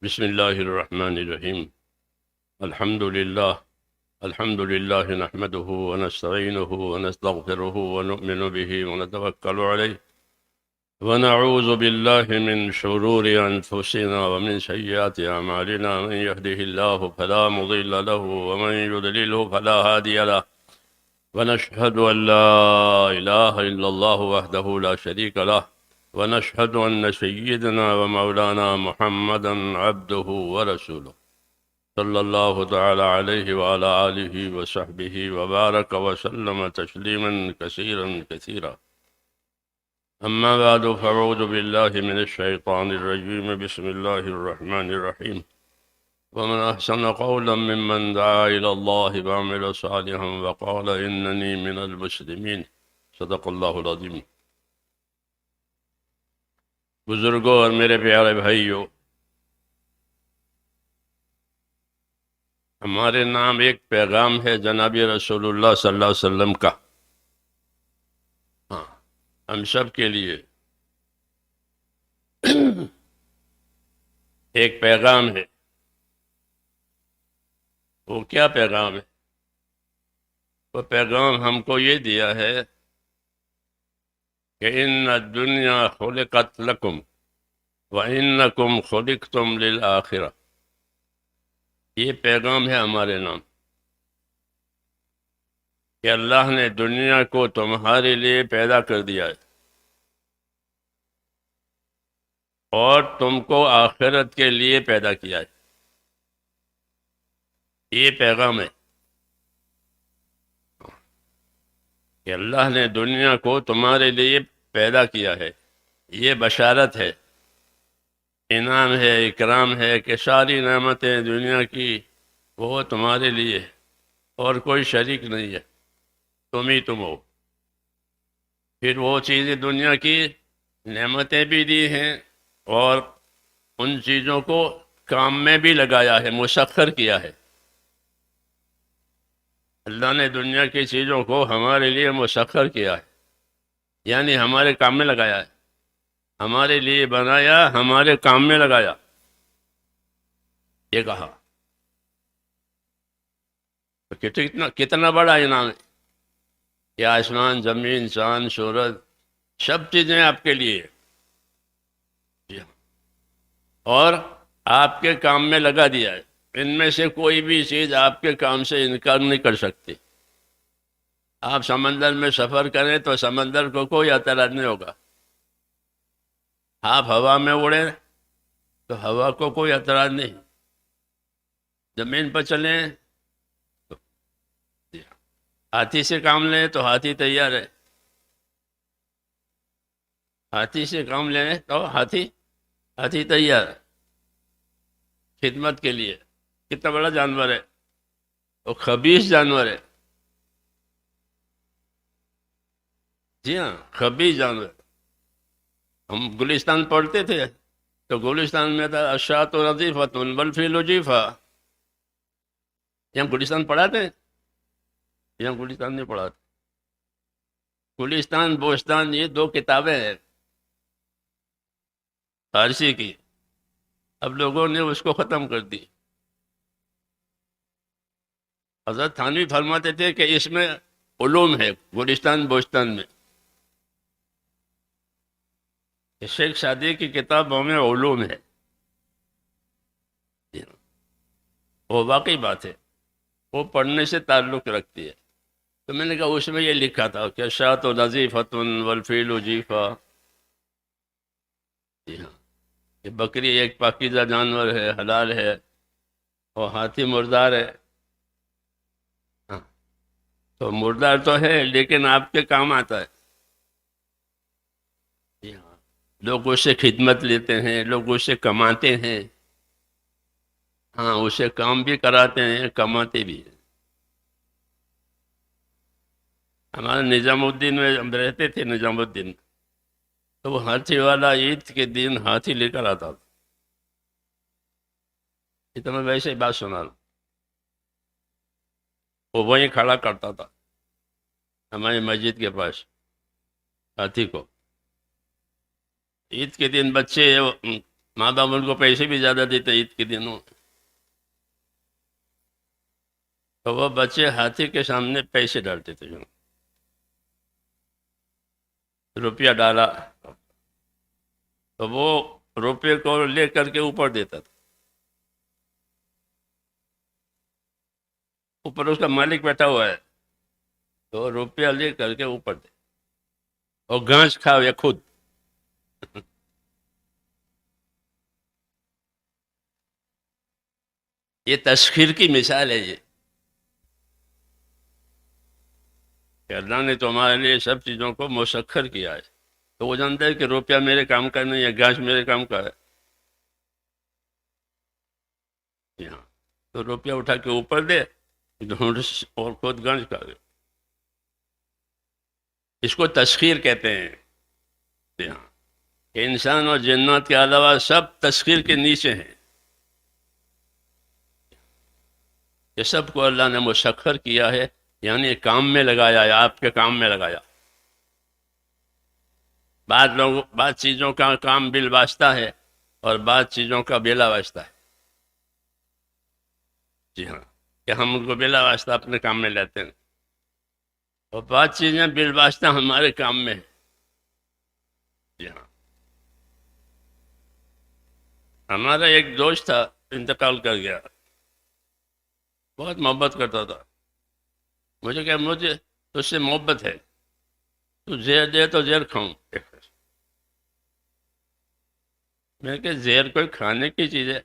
بسم الله الرحمن الرحيم. الحمد لله نحمده ونستعينه ونستغفره ونؤمن به ونتوكل عليه ونعوذ بالله من شرور أنفسنا ومن سيئات أعمالنا. من يهده الله فلا مضل له ومن يضلله فلا هادي له، ونشهد أن لا إله إلا الله وحده لا شريك له، ونشهد أن سيدنا ومولانا محمدا عبده ورسوله صلى الله تعالى عليه وعلى آله وصحبه وبارك وسلم تسليما كثيرا كثيرا. أما بعد، فأعوذ بالله من الشيطان الرجيم. بسم الله الرحمن الرحيم. ومن أحسن قولا ممن دعا إلى الله وعمل صالحا وقال إنني من المسلمين. صدق اللہ العظیم. بزرگوں اور میرے پیارے بھائیوں، ہمارے نام ایک پیغام ہے جناب رسول اللہ صلی اللہ علیہ وسلم کا. ہاں، ہم سب کے لیے ایک پیغام ہے. وہ کیا پیغام ہے؟ وہ پیغام ہم کو یہ دیا ہے کہ ان الدنیا خلقت لکم وانکم خلقتم للآخرہ. یہ پیغام ہے ہمارے نام کہ اللہ نے دنیا کو تمہارے لیے پیدا کر دیا ہے اور تم کو آخرت کے لیے پیدا کیا ہے. یہ پیغام ہے کہ اللہ نے دنیا کو تمہارے لیے پیدا کیا ہے. یہ بشارت ہے، انعام ہے، اکرام ہے کہ ساری نعمتیں دنیا کی وہ تمہارے لیے اور کوئی شریک نہیں ہے، تم ہی تم ہو. پھر وہ چیزیں دنیا کی نعمتیں بھی دی ہیں اور ان چیزوں کو کام میں بھی لگایا ہے، مسخر کیا ہے. اللہ نے دنیا کی چیزوں کو ہمارے لیے مسخر کیا ہے، یعنی ہمارے کام میں لگایا ہے، ہمارے لیے بنایا، ہمارے کام میں لگایا. یہ کہا کتنا بڑا انعام ہے. یہ آسمان، زمین، چاند، سورج، سب چیزیں آپ کے لیے جی ہاں. اور آپ کے کام میں لگا دیا ہے. ان میں سے کوئی بھی چیز آپ کے کام سے انکار نہیں کر سکتی. آپ سمندر میں سفر کریں تو سمندر کو کوئی اعتراض نہیں ہوگا. آپ ہوا میں اڑیں تو ہوا کو کوئی اعتراض نہیں. زمین پر چلیں تو ہاتھی سے کام لیں تو ہاتھی تیار ہے. ہاتھی سے کام لیں تو ہاتھی تیار ہے خدمت کے لیے. کتنا بڑا جانور ہے، وہ خبیث جانور ہے. جی ہاں، خبیث جانور. ہم گلستان پڑھتے تھے تو گلستان میں تھا الشاۃ نظیفۃ والفیل وجیفہ. یہاں گلستان پڑھاتے ہیں؟ یہاں گلستان نہیں پڑھاتے. گلستان بوستان یہ دو کتابیں ہیں فارسی کی، اب لوگوں نے اس کو ختم کر دی. حضرت تھانوی فرماتے تھے کہ اس میں علوم ہے. گلستان بوستان میں شیخ سعدی کی کتابوں میں علوم ہے. وہ واقعی بات ہے، وہ پڑھنے سے تعلق رکھتی ہے. تو میں نے کہا اس میں یہ لکھا تھا کہ الشاۃ نظیفۃ والفیل وجیفہ. جی ہاں، کہ بکری ایک پاکیزہ جانور ہے، حلال ہے، اور ہاتھی مردار ہے. ہاں، تو مردار تو ہے لیکن آپ کے کام آتا ہے. جی ہاں، لوگ اس سے خدمت لیتے ہیں، لوگ اس سے کماتے ہیں. ہاں، اسے کام بھی کراتے ہیں، کماتے بھی ہیں. ہمارے نظام الدین میں ہم رہتے تھے، نظام الدین، تو وہ ہاتھی والا عید کے دن ہاتھی لے کر آتا تھا. یہ تو میں ویسے ہی بات سنا رہا ہوں. وہ وہیں کھڑا کرتا تھا ہماری مسجد کے پاس ہاتھی کو. عید کے دن بچے ماں باپ ان کو پیسے بھی زیادہ دیتے عید کے دنوں میں، تو وہ بچے ہاتھی کے سامنے پیسے ڈالتے تھے، روپیہ ڈالا تو وہ روپے کو لے کر کے اوپر دیتا تھا، اوپر اس کا مالک بیٹھا ہوا ہے تو روپیہ لے کر کے اوپر دے، اور گھاس کھاوے خود۔ یہ تسخیر کی مثال ہے یہ، کہ اللہ نے تمہارے لیے سب چیزوں کو مسخر کیا ہے، تو وہ جانتا ہے کہ روپیہ میرے کام کا نہیں ہے، گھاس میرے کام کا ہے، یہاں تو روپیہ اٹھا کے اوپر دے ڈھونڈ اور خود گنج کر دے۔ اس کو تسخیر کہتے ہیں، یہاں کہ انسان اور جنات کے علاوہ سب تسخیر کے نیچے ہیں، یہ سب کو اللہ نے مسخر کیا ہے، یعنی کام میں لگایا ہے، آپ کے کام میں لگایا۔ بعض چیزوں کا کام بالواسطہ ہے اور بعض چیزوں کا بلا واسطہ ہے، جی ہاں، کہ ہم ان کو بلا واسطہ اپنے کام میں لیتے ہیں، اور بعض چیزیں بالواسطہ ہمارے کام میں ہیں، جی ہاں۔ ہمارا ایک دوست تھا، انتقال کر گیا، بہت محبت کرتا تھا، مجھے کہ مجھے تجھ سے محبت ہے، تو زہر دے تو زہر کھاؤں۔ میں نے کہ زہر کوئی کھانے کی چیز ہے؟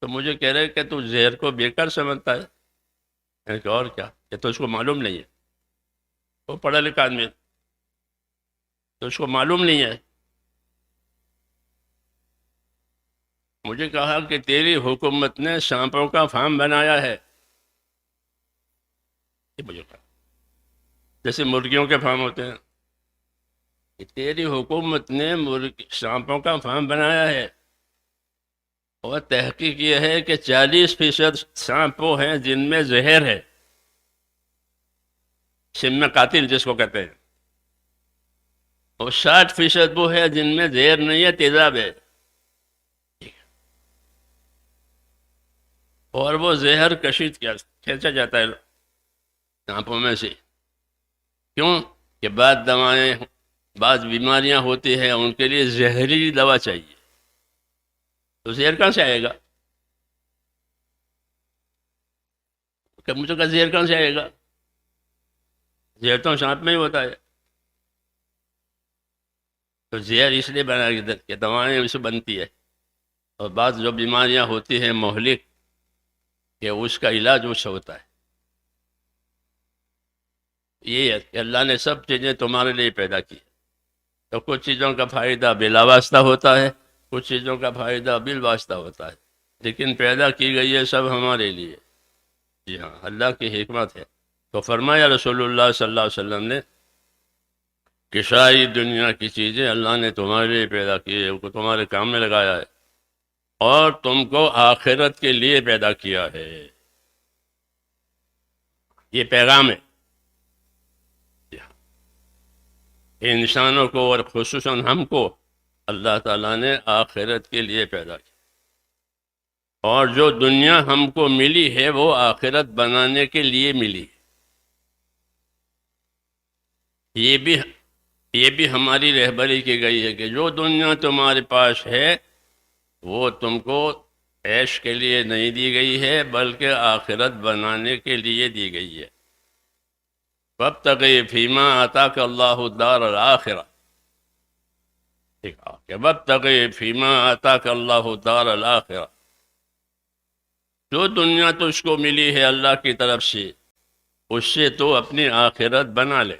تو مجھے کہہ رہے کہ تو زہر کو بیکار سمجھتا ہے۔ میں نے کہا اور کیا، یہ تو اس کو معلوم نہیں ہے، وہ پڑھا لکھا آدمی ہے، تو اس کو معلوم نہیں ہے۔ مجھے کہا کہ تیری حکومت نے سانپوں کا فارم بنایا ہے، یہ مجھے کہا، جیسے مرغیوں کے فارم ہوتے ہیں، کہ تیری حکومت نے سانپوں کا فارم بنایا ہے، اور تحقیق یہ ہے کہ 40% سانپ وہ ہیں جن میں زہر ہے، سم قاتل جس کو کہتے ہیں، اور 60% وہ ہے جن میں زہر نہیں ہے، تیزاب ہے، اور وہ زہر کشید کھینچا جاتا ہے سانپوں میں سے۔ کیوں کہ بعض بیماریاں ہوتی ہیں، ان کے لیے زہریلی دوا چاہیے، تو زہر کہاں سے آئے گا؟ کہ مجھے کہا زہر کہاں سے آئے گا؟ زہر تو سانپ میں ہی ہوتا ہے، تو زہر اس لیے بنا کہ دوائیں اس سے بنتی ہے، اور بعض جو بیماریاں ہوتی ہیں مہلک، کہ اس کا علاج اس سے ہوتا ہے۔ یہ ہے کہ اللہ نے سب چیزیں تمہارے لیے پیدا کی، تو کچھ چیزوں کا فائدہ بلا واسطہ ہوتا ہے، کچھ چیزوں کا فائدہ بالواسطہ ہوتا ہے، لیکن پیدا کی گئی ہے سب ہمارے لیے، جی ہاں، اللہ کی حکمت ہے۔ تو فرمایا رسول اللہ صلی اللہ علیہ وسلم نے کہ ساری دنیا کی چیزیں اللہ نے تمہارے لیے پیدا کی ہے، ان کو تمہارے کام میں لگایا ہے، اور تم کو آخرت کے لیے پیدا کیا ہے، یہ پیغام ہے انسانوں کو، اور خصوصاً ہم کو اللہ تعالیٰ نے آخرت کے لیے پیدا کیا، اور جو دنیا ہم کو ملی ہے وہ آخرت بنانے کے لیے ملی، یہ بھی ہماری رہبری کی گئی ہے کہ جو دنیا تمہارے پاس ہے وہ تم کو عیش کے لیے نہیں دی گئی ہے، بلکہ آخرت بنانے کے لیے دی گئی ہے۔ وابتغِ فیما آتاک اللہ الدار الآخرہ، کہ وابتغِ فیما آتاک اللہ الدار الآخرہ، جو دنیا تجھ کو ملی ہے اللہ کی طرف سے، اس سے تو اپنی آخرت بنا لے۔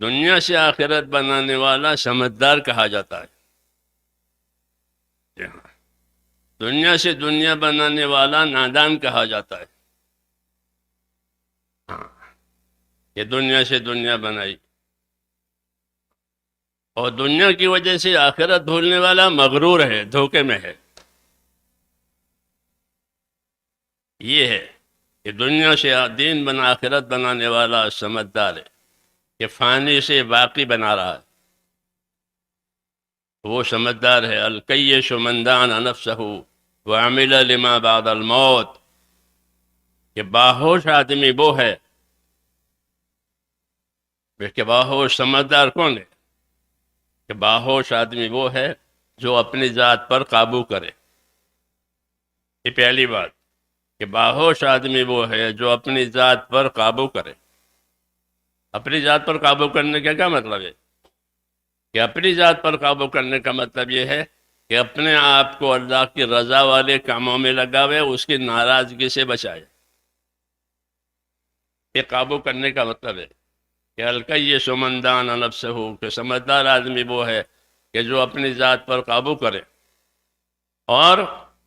دنیا سے آخرت بنانے والا سمجھدار کہا جاتا ہے، دنیا سے دنیا بنانے والا نادان کہا جاتا ہے۔ یہ دنیا سے دنیا بنائی، اور دنیا کی وجہ سے آخرت بھولنے والا مغرور ہے، دھوکے میں ہے۔ یہ ہے کہ دنیا سے دین بنا آخرت بنانے والا سمجھدار ہے، کہ فانی سے باقی بنا رہا ہے، وہ سمجھدار ہے۔ الکیس من دان نفسہ وعمل لما بعد الموت، کہ باہوش آدمی وہ ہے، کہ باہوش سمجھدار کون ہے؟ کہ باہوش آدمی وہ ہے جو اپنی ذات پر قابو کرے۔ یہ پہلی بات، کہ باہوش آدمی وہ ہے جو اپنی ذات پر قابو کرے۔ اپنی ذات پر قابو کرنے کا کیا مطلب ہے؟ کہ اپنی ذات پر قابو کرنے کا مطلب یہ ہے کہ اپنے آپ کو اللہ کی رضا والے کاموں میں لگاوے، اس کی ناراضگی سے بچائے۔ یہ قابو کرنے کا مطلب ہے کہ الکیس من دان نفسہ، کہ سمجھدار آدمی وہ ہے کہ جو اپنی ذات پر قابو کرے اور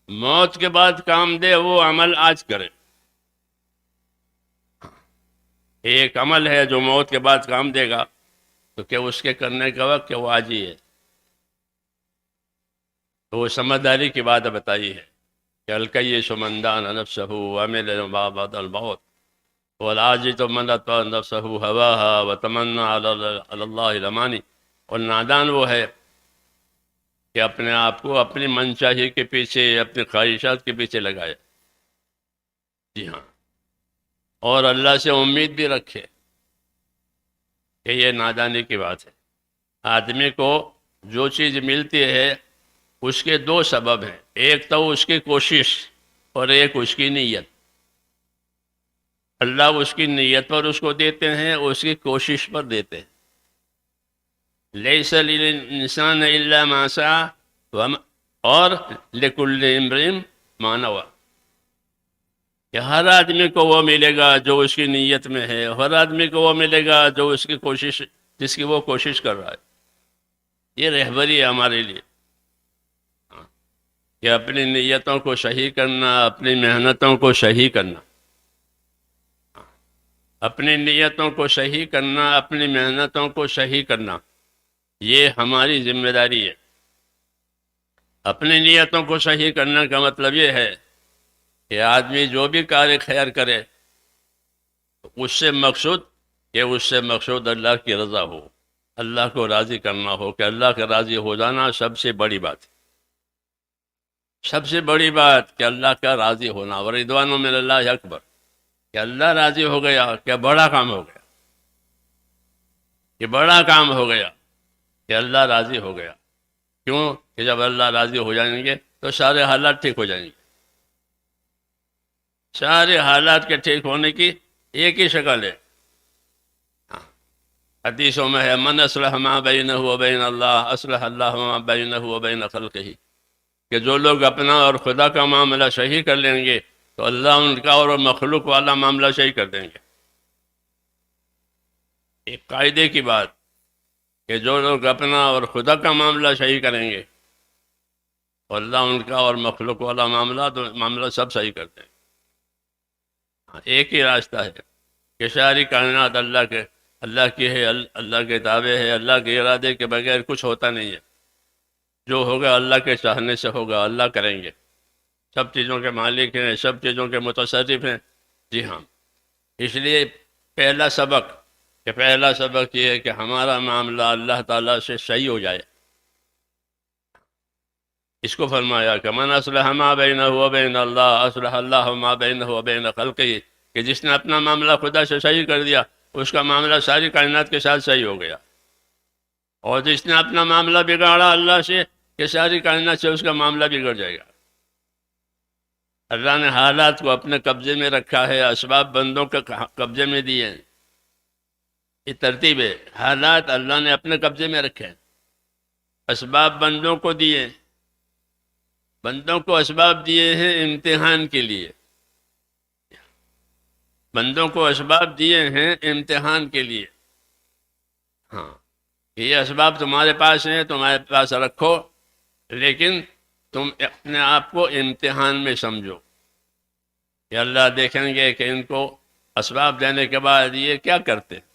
موت کے بعد کام دے وہ عمل آج کرے۔ ایک عمل ہے جو موت کے بعد کام دے گا، تو کہ اس کے کرنے کا وقت کہ وہ آج ہی ہے۔ تو وہ سمجھداری کی بات بتائی ہے کہ الکیس من دان نفسہ وعمل لما بعد الموت والعاجز من اتبع نفسہ ہواها وتمنى علی اللہ الامانی، اور نادان وہ ہے کہ اپنے آپ کو اپنی منشاہی کے پیچھے، اپنی خواہشات کے پیچھے لگائے۔ جی ہاں، اور اللہ سے امید بھی رکھے، کہ یہ نادانی کی بات ہے۔ آدمی کو جو چیز ملتی ہے اس کے دو سبب ہیں، ایک تو اس کی کوشش اور ایک اس کی نیت۔ اللہ اس کی نیت پر اس کو دیتے ہیں، اس کی کوشش پر دیتے ہیں۔ لیس للانسان الا ما سعى اور لکل امرئ ما نوى، کہ ہر آدمی کو وہ ملے گا جو اس کی نیت میں ہے، ہر آدمی کو وہ ملے گا جو اس کی کوشش، جس کی وہ کوشش کر رہا ہے۔ یہ رہبری ہے ہمارے لیے کہ اپنی نیتوں کو صحیح کرنا، اپنی محنتوں کو صحیح کرنا، اپنی نیتوں کو صحیح کرنا، اپنی محنتوں کو صحیح کرنا، یہ ہماری ذمہ داری ہے۔ اپنی نیتوں کو صحیح کرنے کا مطلب یہ ہے کہ آدمی جو بھی کار خیر کرے اس سے مقصود اللہ کی رضا ہو، اللہ کو راضی کرنا ہو، کہ اللہ کا راضی ہو جانا سب سے بڑی بات ہے۔ سب سے بڑی بات کہ اللہ کا راضی ہونا، ورضوان من اللہ اکبر، کہ اللہ راضی ہو گیا، کہ بڑا کام ہو گیا، کہ بڑا کام ہو گیا کہ اللہ راضی ہو گیا۔ کیوں؟ کہ جب اللہ راضی ہو جائیں گے تو سارے حالات ٹھیک ہو جائیں گے۔ سارے حالات کے ٹھیک ہونے کی ایک ہی شکل ہے، حدیثوں میں ہے من اصلح ما بینہ وبین اللہ اصلح اللہ ما بینہ وبین خلقہ، کہ جو لوگ اپنا اور خدا کا معاملہ صحیح کر لیں گے تو اللہ ان کا اور مخلوق والا معاملہ صحیح کر دیں گے۔ ایک قاعدے کی بات کہ جو لوگ اپنا اور خدا کا معاملہ صحیح کریں گے تو اللہ ان کا اور مخلوق والا معاملہ سب صحیح کرتے ہیں۔ ایک ہی راستہ ہے کہ ساری کائنات اللہ کی ہے، اللہ کے تابع ہے، اللہ کے ارادے کے بغیر کچھ ہوتا نہیں ہے۔ جو ہوگا اللہ کے چاہنے سے ہوگا، اللہ کریں گے۔ سب چیزوں کے مالک ہیں، سب چیزوں کے متصرف ہیں۔ جی ہاں، اس لیے پہلا سبق یہ ہے کہ ہمارا معاملہ اللہ تعالیٰ سے صحیح ہو جائے۔ اس کو فرمایا کہ من اصلح ما بینہ وبین اللہ اصلح اللہ ما بینہ وبین خلقہ، کہ جس نے اپنا معاملہ خدا سے صحیح کر دیا اس کا معاملہ ساری کائنات کے ساتھ صحیح ہو گیا، اور جس نے اپنا معاملہ بگاڑا اللہ سے کہ ساری کائنات سے اس کا معاملہ بگڑ جائے گا۔ اللہ نے حالات کو اپنے قبضے میں رکھا ہے، اسباب بندوں کے قبضے میں دیے ہیں۔ یہ ترتیب ہے، حالات اللہ نے اپنے قبضے میں رکھے ہیں، اسباب بندوں کو دیے، بندوں کو اسباب دیے ہیں امتحان کے لیے، بندوں کو اسباب دیے ہیں امتحان کے لیے۔ ہاں، یہ اسباب تمہارے پاس ہیں، تمہارے پاس رکھو، لیکن تم اپنے آپ کو امتحان میں سمجھو کہ اللہ دیکھیں گے کہ ان کو اسباب دینے کے بعد یہ کیا کرتے ہیں،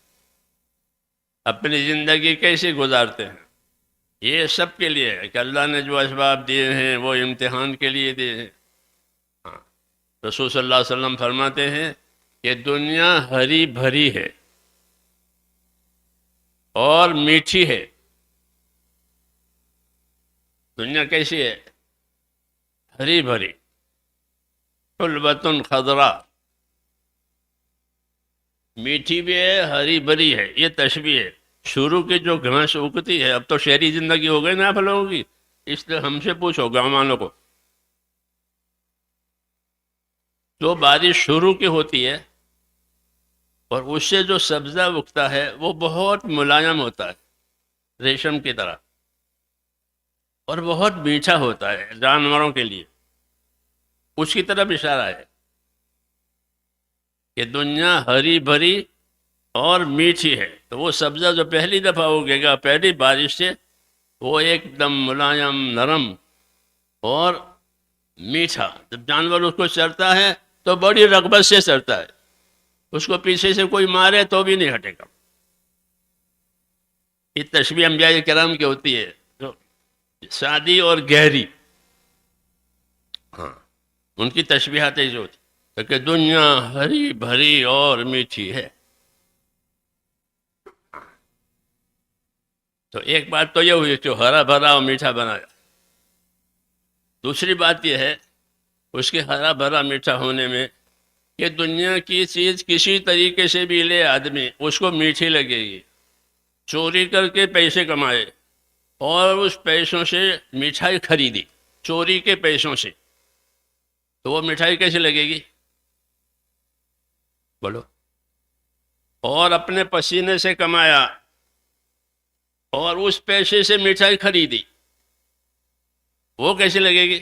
اپنی زندگی کیسے گزارتے ہیں۔ یہ سب کے لیے ہے کہ اللہ نے جو اسباب دیے ہیں وہ امتحان کے لیے دیے ہیں۔ ہاں، رسول صلی اللہ علیہ وسلم فرماتے ہیں کہ دنیا ہری بھری ہے اور میٹھی ہے، دنیا کیسی ہے؟ ہری بھری، حلوۃ خضرا، میٹھی بھی ہے، ہری بھری ہے. یہ تشبیہ ہے. شروع کی جو گھاس اگتی ہے، اب تو شہری زندگی ہو گئی نا آپ لوگوں کی، اس لیے ہم سے پوچھو گاؤں والوں کو. جو بارش شروع کی ہوتی ہے اور اس سے جو سبزہ اگتا ہے وہ بہت ملائم ہوتا ہے، ریشم کی طرح، اور بہت میٹھا ہوتا ہے جانوروں کے لیے. اس کی طرف اشارہ ہے کہ دنیا ہری بھری اور میٹھی ہے. تو وہ سبزہ جو پہلی دفعہ اگے گا پہلی بارش سے، وہ ایک دم ملائم، نرم اور میٹھا. جب جانور اس کو چرتا ہے تو بڑی رغبت سے چرتا ہے، اس کو پیچھے سے کوئی مارے تو بھی نہیں ہٹے گا. یہ تشبیہ انبیاء کرام کی ہوتی ہے، جو سادی اور گہری. ہاں، ان کی تشبیہات ایسی ہوتی کہ دنیا ہری بھری اور میٹھی ہے. تو ایک بات تو یہ ہوئی کہ ہرا بھرا اور میٹھا بنایا. دوسری بات یہ ہے اس کے ہرا بھرا میٹھا ہونے میں کہ دنیا کی چیز کسی طریقے سے بھی لے آدمی اس کو میٹھی لگے گی. چوری کر کے پیسے کمائے اور اس پیسوں سے مٹھائی خریدی، چوری کے پیسوں سے، تو وہ مٹھائی کیسے لگے گی؟ بولو. اور اپنے پسینے سے کمایا اور اس پیسے سے مٹھائی خریدی، وہ کیسے لگے گی؟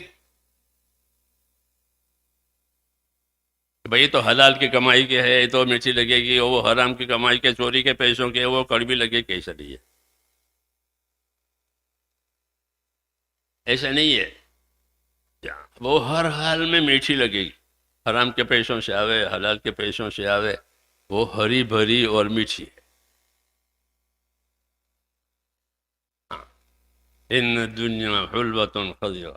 بھئی تو حلال کی کمائی کے ہے تو میٹھی لگے گی، اور وہ حرام کی کمائی کے، چوری کے پیسوں کے، وہ کڑوی لگے. کیسا نہیں ہے؟ ایسا نہیں ہے. وہ ہر حال میں میٹھی لگے گی. حرام کے پیسوں سے آوے، حلال کے پیسوں سے آوے، وہ ہری بھری اور میٹھی ہے. ان دنیا حلوۃ خضرا.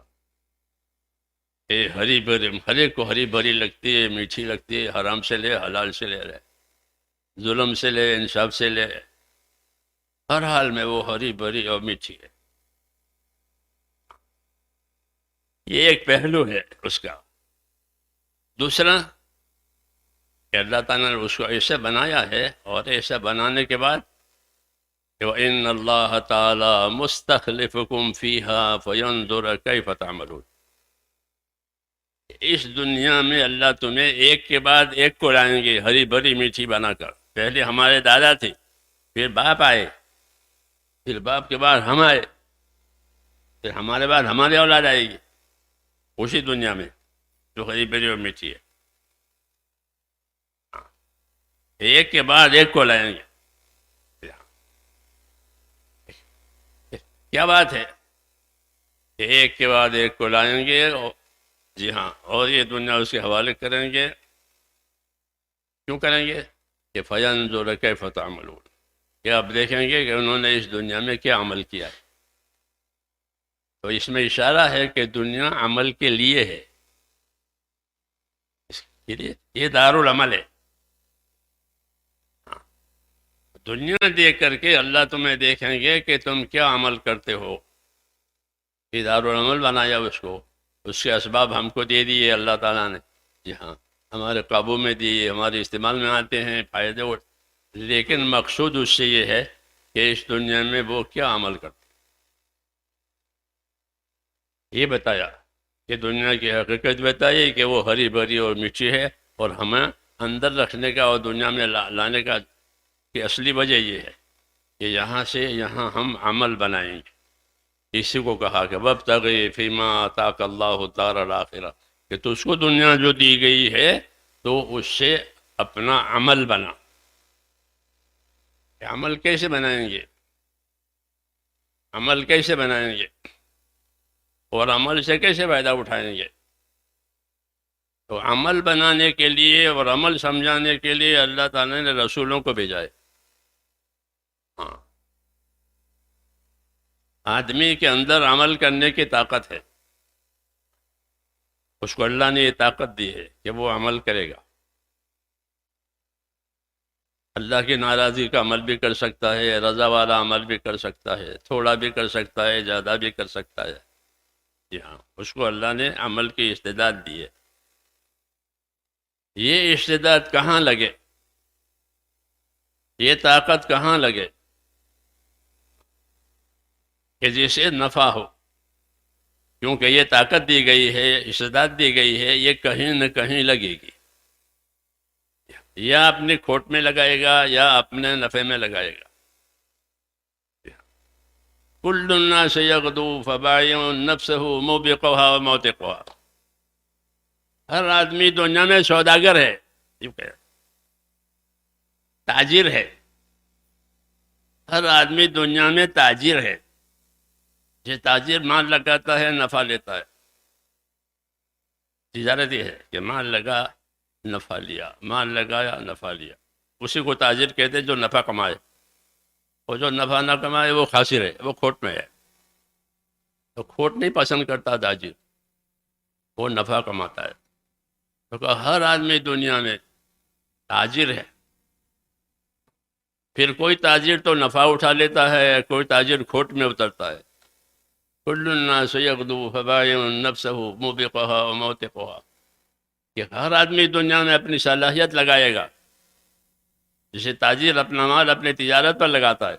یہ ہری بھری، ہر ایک کو ہری بھری لگتی ہے، میٹھی لگتی ہے. حرام سے لے، حلال سے لے رہے، ظلم سے لے، انصاف سے لے، ہر حال میں وہ ہری بھری اور میٹھی ہے. یہ ایک پہلو ہے اس کا. دوسرا کہ اللہ تعالیٰ نے اس کو ایسا بنایا ہے، اور ایسا بنانے کے بعد وَإِنَّ اللَّهَ تَعَالَى مُسْتَخْلِفُكُمْ فِيهَا فَيَنْظُرَ كَيْفَ تَعْمَلُونَ. اس دنیا میں اللہ تمہیں ایک کے بعد ایک کو لائیں گے ہری بھری میٹھی بنا کر. پہلے ہمارے دادا تھے، پھر باپ آئے، پھر باپ کے بعد ہم آئے، پھر ہمارے بعد ہمارے اولاد آئے گی اسی دنیا میں جو ہری بھری اور میٹھی ہے. ایک کے بعد ایک کو لائیں گے. کیا بات ہے؟ ایک کے بعد ایک کو لائیں گے. جی ہاں، اور یہ دنیا اس کے حوالے کریں گے. کیوں کریں گے؟ کہ فَيَنْظُرَ كَيْفَ تَعْمَلُونَ، کہ آپ دیکھیں گے کہ انہوں نے اس دنیا میں کیا عمل کیا ہے. تو اس میں اشارہ ہے کہ دنیا عمل کے لیے ہے، اس کے لیے یہ دارالعمل ہے. دنیا دیکھ کر کے اللہ تمہیں دیکھیں گے کہ تم کیا عمل کرتے ہو. یہ دارالعمل بنایا اس کو، اس کے اسباب ہم کو دے دیے اللہ تعالیٰ نے. جی ہاں، ہمارے قابو میں دیے، ہمارے استعمال میں آتے ہیں، فائدے اٹھ. لیکن مقصود اس سے یہ ہے کہ اس دنیا میں وہ کیا عمل کرتے. یہ بتایا کہ دنیا کی حقیقت بتائی کہ وہ ہری بھری اور میٹھی ہے، اور ہمیں اندر رکھنے کا اور دنیا میں لانے کا کی اصلی وجہ یہ ہے کہ یہاں سے یہاں ہم عمل بنائیں گے. اسی کو کہا کہ وَابْتَغِ فِيمَا آتَاكَ اللَّهُ الدَّارَ الْآخِرَةَ، کہ تجھ کو دنیا جو دی گئی ہے تو اس سے اپنا عمل بنا. عمل کیسے بنائیں گے؟ عمل کیسے بنائیں گے اور عمل سے کیسے فائدہ اٹھائیں گے؟ تو عمل بنانے کے لیے اور عمل سمجھانے کے لیے اللہ تعالیٰ نے رسولوں کو بھیجا ہے. ہاں، آدمی کے اندر عمل کرنے کی طاقت ہے، اس کو اللہ نے یہ طاقت دی ہے کہ وہ عمل کرے گا. اللہ کی ناراضی کا عمل بھی کر سکتا ہے، رضا والا عمل بھی کر سکتا ہے، تھوڑا بھی کر سکتا ہے، زیادہ بھی کر سکتا ہے. جی ہاں، اس کو اللہ نے عمل کی استعداد دی ہے۔ یہ استعداد کہاں لگے، یہ طاقت کہاں لگے کہ جسے نفع ہو، کیونکہ یہ طاقت دی گئی ہے، استعداد دی گئی ہے، یہ کہیں نہ کہیں لگے گی، یا اپنی کھوٹ میں لگائے گا یا اپنے نفع میں لگائے گا۔ کل الناس یغدو فبائع نفسہ موبقها وموتقها، ہر آدمی دنیا میں سوداگر ہے، تاجر ہے، ہر آدمی دنیا میں تاجر ہے۔ یہ تاجر مال لگاتا ہے، نفع لیتا ہے، تجارت یہ ہے کہ مال لگا نفع لیا، مال لگایا نفع لیا، اسی کو تاجر کہتے ہیں جو نفع کمائے، اور جو نفع نہ کمائے وہ خاسر ہے، وہ کھوٹ میں ہے۔ تو کھوٹ نہیں پسند کرتا تاجر، وہ نفع کماتا ہے۔ تو کہ ہر آدمی دنیا میں تاجر ہے، پھر کوئی تاجر تو نفع اٹھا لیتا ہے، کوئی تاجر کھوٹ میں اترتا ہے۔ کل الناس یغدو فبائع نفسہ موبقها وموتقها، کہ ہر آدمی دنیا میں اپنی صلاحیت لگائے گا، جسے تاجر اپنا مال اپنی تجارت پر لگاتا ہے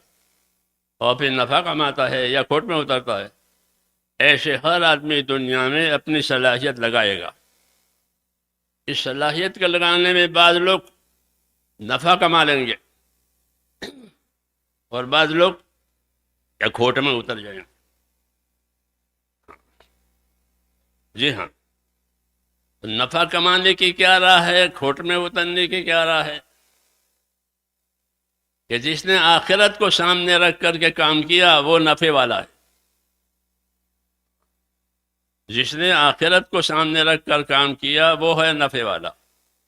اور پھر نفع کماتا ہے یا کھوٹ میں اترتا ہے، ایسے ہر آدمی دنیا میں اپنی صلاحیت لگائے گا۔ اس صلاحیت کے لگانے میں بعض لوگ نفع کما لیں گے اور بعض لوگ یا کھوٹ میں اتر جائیں گے۔ جی ہاں، نفع کمانے کی کیا راہ ہے، کھوٹ میں اترنے کی کیا راہ ہے؟ کہ جس نے آخرت کو سامنے رکھ کر کے کام کیا وہ نفع والا ہے۔ جس نے آخرت کو سامنے رکھ کر کام کیا وہ ہے نفع والا،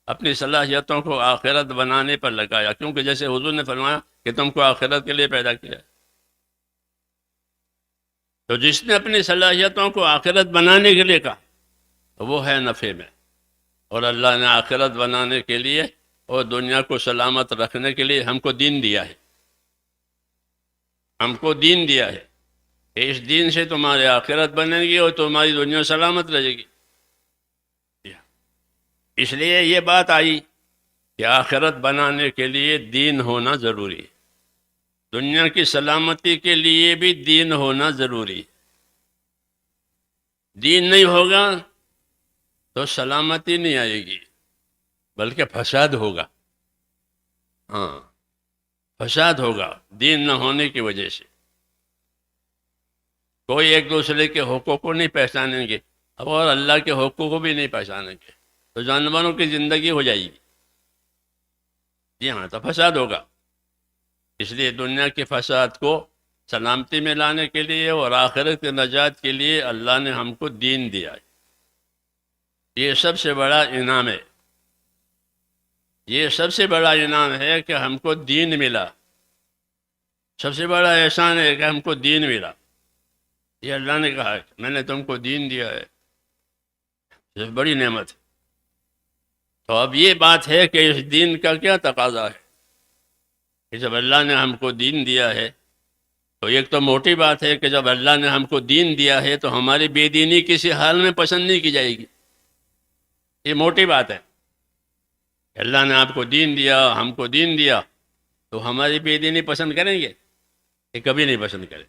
اپنی صلاحیتوں کو آخرت بنانے پر لگایا، کیونکہ جیسے حضور نے فرمایا کہ تم کو آخرت کے لیے پیدا کیا ہے۔ تو جس نے اپنی صلاحیتوں کو آخرت بنانے کے لیے کہا وہ ہے نفع میں، اور اللہ نے آخرت بنانے کے لیے اور دنیا کو سلامت رکھنے کے لیے ہم کو دین دیا ہے، ہم کو دین دیا ہے کہ اس دین سے تمہاری آخرت بنے گی اور تمہاری دنیا سلامت رہے گی۔ اس لیے یہ بات آئی کہ آخرت بنانے کے لیے دین ہونا ضروری ہے، دنیا کی سلامتی کے لیے بھی دین ہونا ضروری ہے۔ دین نہیں ہوگا تو سلامتی نہیں آئے گی، بلکہ فساد ہوگا۔ ہاں، فساد ہوگا دین نہ ہونے کی وجہ سے۔ کوئی ایک دوسرے کے حقوق کو نہیں پہچانیں گے اور اللہ کے حقوق کو بھی نہیں پہچانیں گے، تو جانوروں کی زندگی ہو جائے گی۔ جی ہاں، تو فساد ہوگا۔ اس لیے دنیا کے فساد کو سلامتی میں لانے کے لیے اور آخرت کے نجات کے لیے اللہ نے ہم کو دین دیا ہے۔ یہ سب سے بڑا انعام ہے، یہ سب سے بڑا انعام ہے کہ ہم کو دین ملا، سب سے بڑا احسان ہے کہ ہم کو دین ملا۔ یہ اللہ نے کہا ہے میں نے تم کو دین دیا ہے، یہ بڑی نعمت ہے۔ تو اب یہ بات ہے کہ اس دین کا کیا تقاضا ہے کہ جب اللہ نے ہم کو دین دیا ہے تو ایک تو موٹی بات ہے کہ جب اللہ نے ہم کو دین دیا ہے تو ہماری بے دینی کسی حال میں پسند نہیں کی جائے گی۔ یہ موٹی بات ہے، اللہ نے آپ کو دین دیا، ہم کو دین دیا، تو ہماری بے دینی پسند کریں گے؟ کہ کبھی نہیں پسند کریں،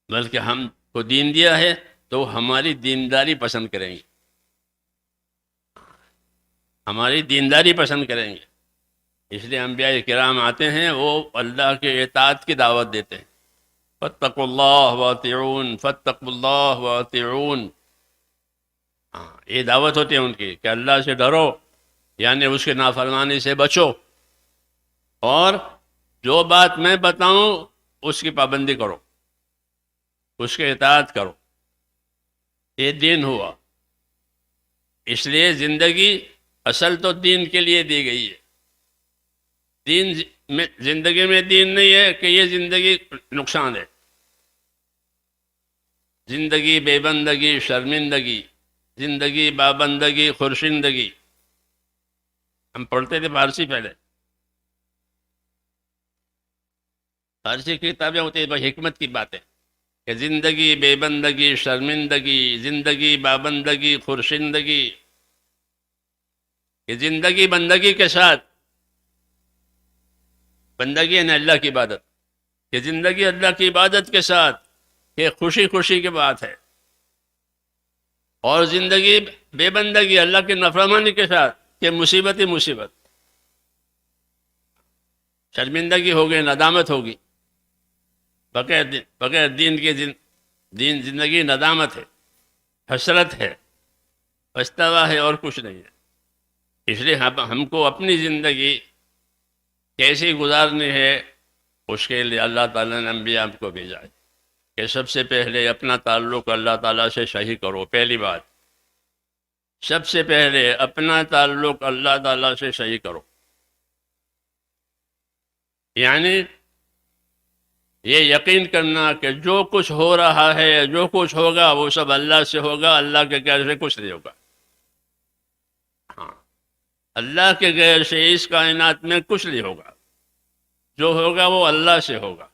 بلکہ ہم کو دین دیا ہے تو ہماری دینداری پسند کریں گے، ہماری دینداری پسند کریں گے۔ اس لیے انبیاء کرام آتے ہیں، وہ اللہ کے اطاعت کی دعوت دیتے ہیں۔ فاتقوا اللہ واطیعون، فاتقوا اللہ واطیعون، یہ دعوت ہوتی ہے ان کی کہ اللہ سے ڈرو، یعنی اس کے نافرمانی سے بچو، اور جو بات میں بتاؤں اس کی پابندی کرو، اس کے اطاعت کرو۔ یہ دین ہوا۔ اس لیے زندگی اصل تو دین کے لیے دی گئی ہے۔ دین میں زندگی میں دین نہیں ہے کہ یہ زندگی نقصان ہے، زندگی بے بندگی، شرمندگی، زندگی بابندگی، خورشندگی۔ ہم پڑھتے تھے فارسی پہلے، فارسی کی کتابیں ہوتی ہیں، حکمت کی باتیں کہ زندگی بے بندگی، شرمندگی، زندگی بابندگی، خورشندگی، کہ زندگی بندگی کے ساتھ، بندگی یعنی اللہ کی عبادت، کہ زندگی اللہ کی عبادت کے ساتھ، کہ خوشی خوشی کی بات ہے، اور زندگی بے بندگی اللہ کی نافرمانی کے ساتھ، کہ مصیبت ہی مصیبت، شرمندگی ہوگی، ندامت ہوگی، بغیر دین کے دین زندگی ندامت ہے، حسرت ہے، پچھتاوا ہے، اور کچھ نہیں ہے۔ اس لیے ہم کو اپنی زندگی کیسی گزارنی ہے، اس کے لیے اللہ تعالیٰ نے انبیاء کو بھیجا ہے کہ سب سے پہلے اپنا تعلق اللہ تعالیٰ سے صحیح کرو۔ پہلی بات، سب سے پہلے اپنا تعلق اللہ تعالیٰ سے صحیح کرو، یعنی یہ یقین کرنا کہ جو کچھ ہو رہا ہے، جو کچھ ہوگا، وہ سب اللہ سے ہوگا، اللہ کے غیر سے کچھ نہیں ہوگا۔ ہاں، اللہ کے غیر سے اس کائنات میں کچھ نہیں ہوگا، جو ہوگا وہ اللہ سے ہوگا،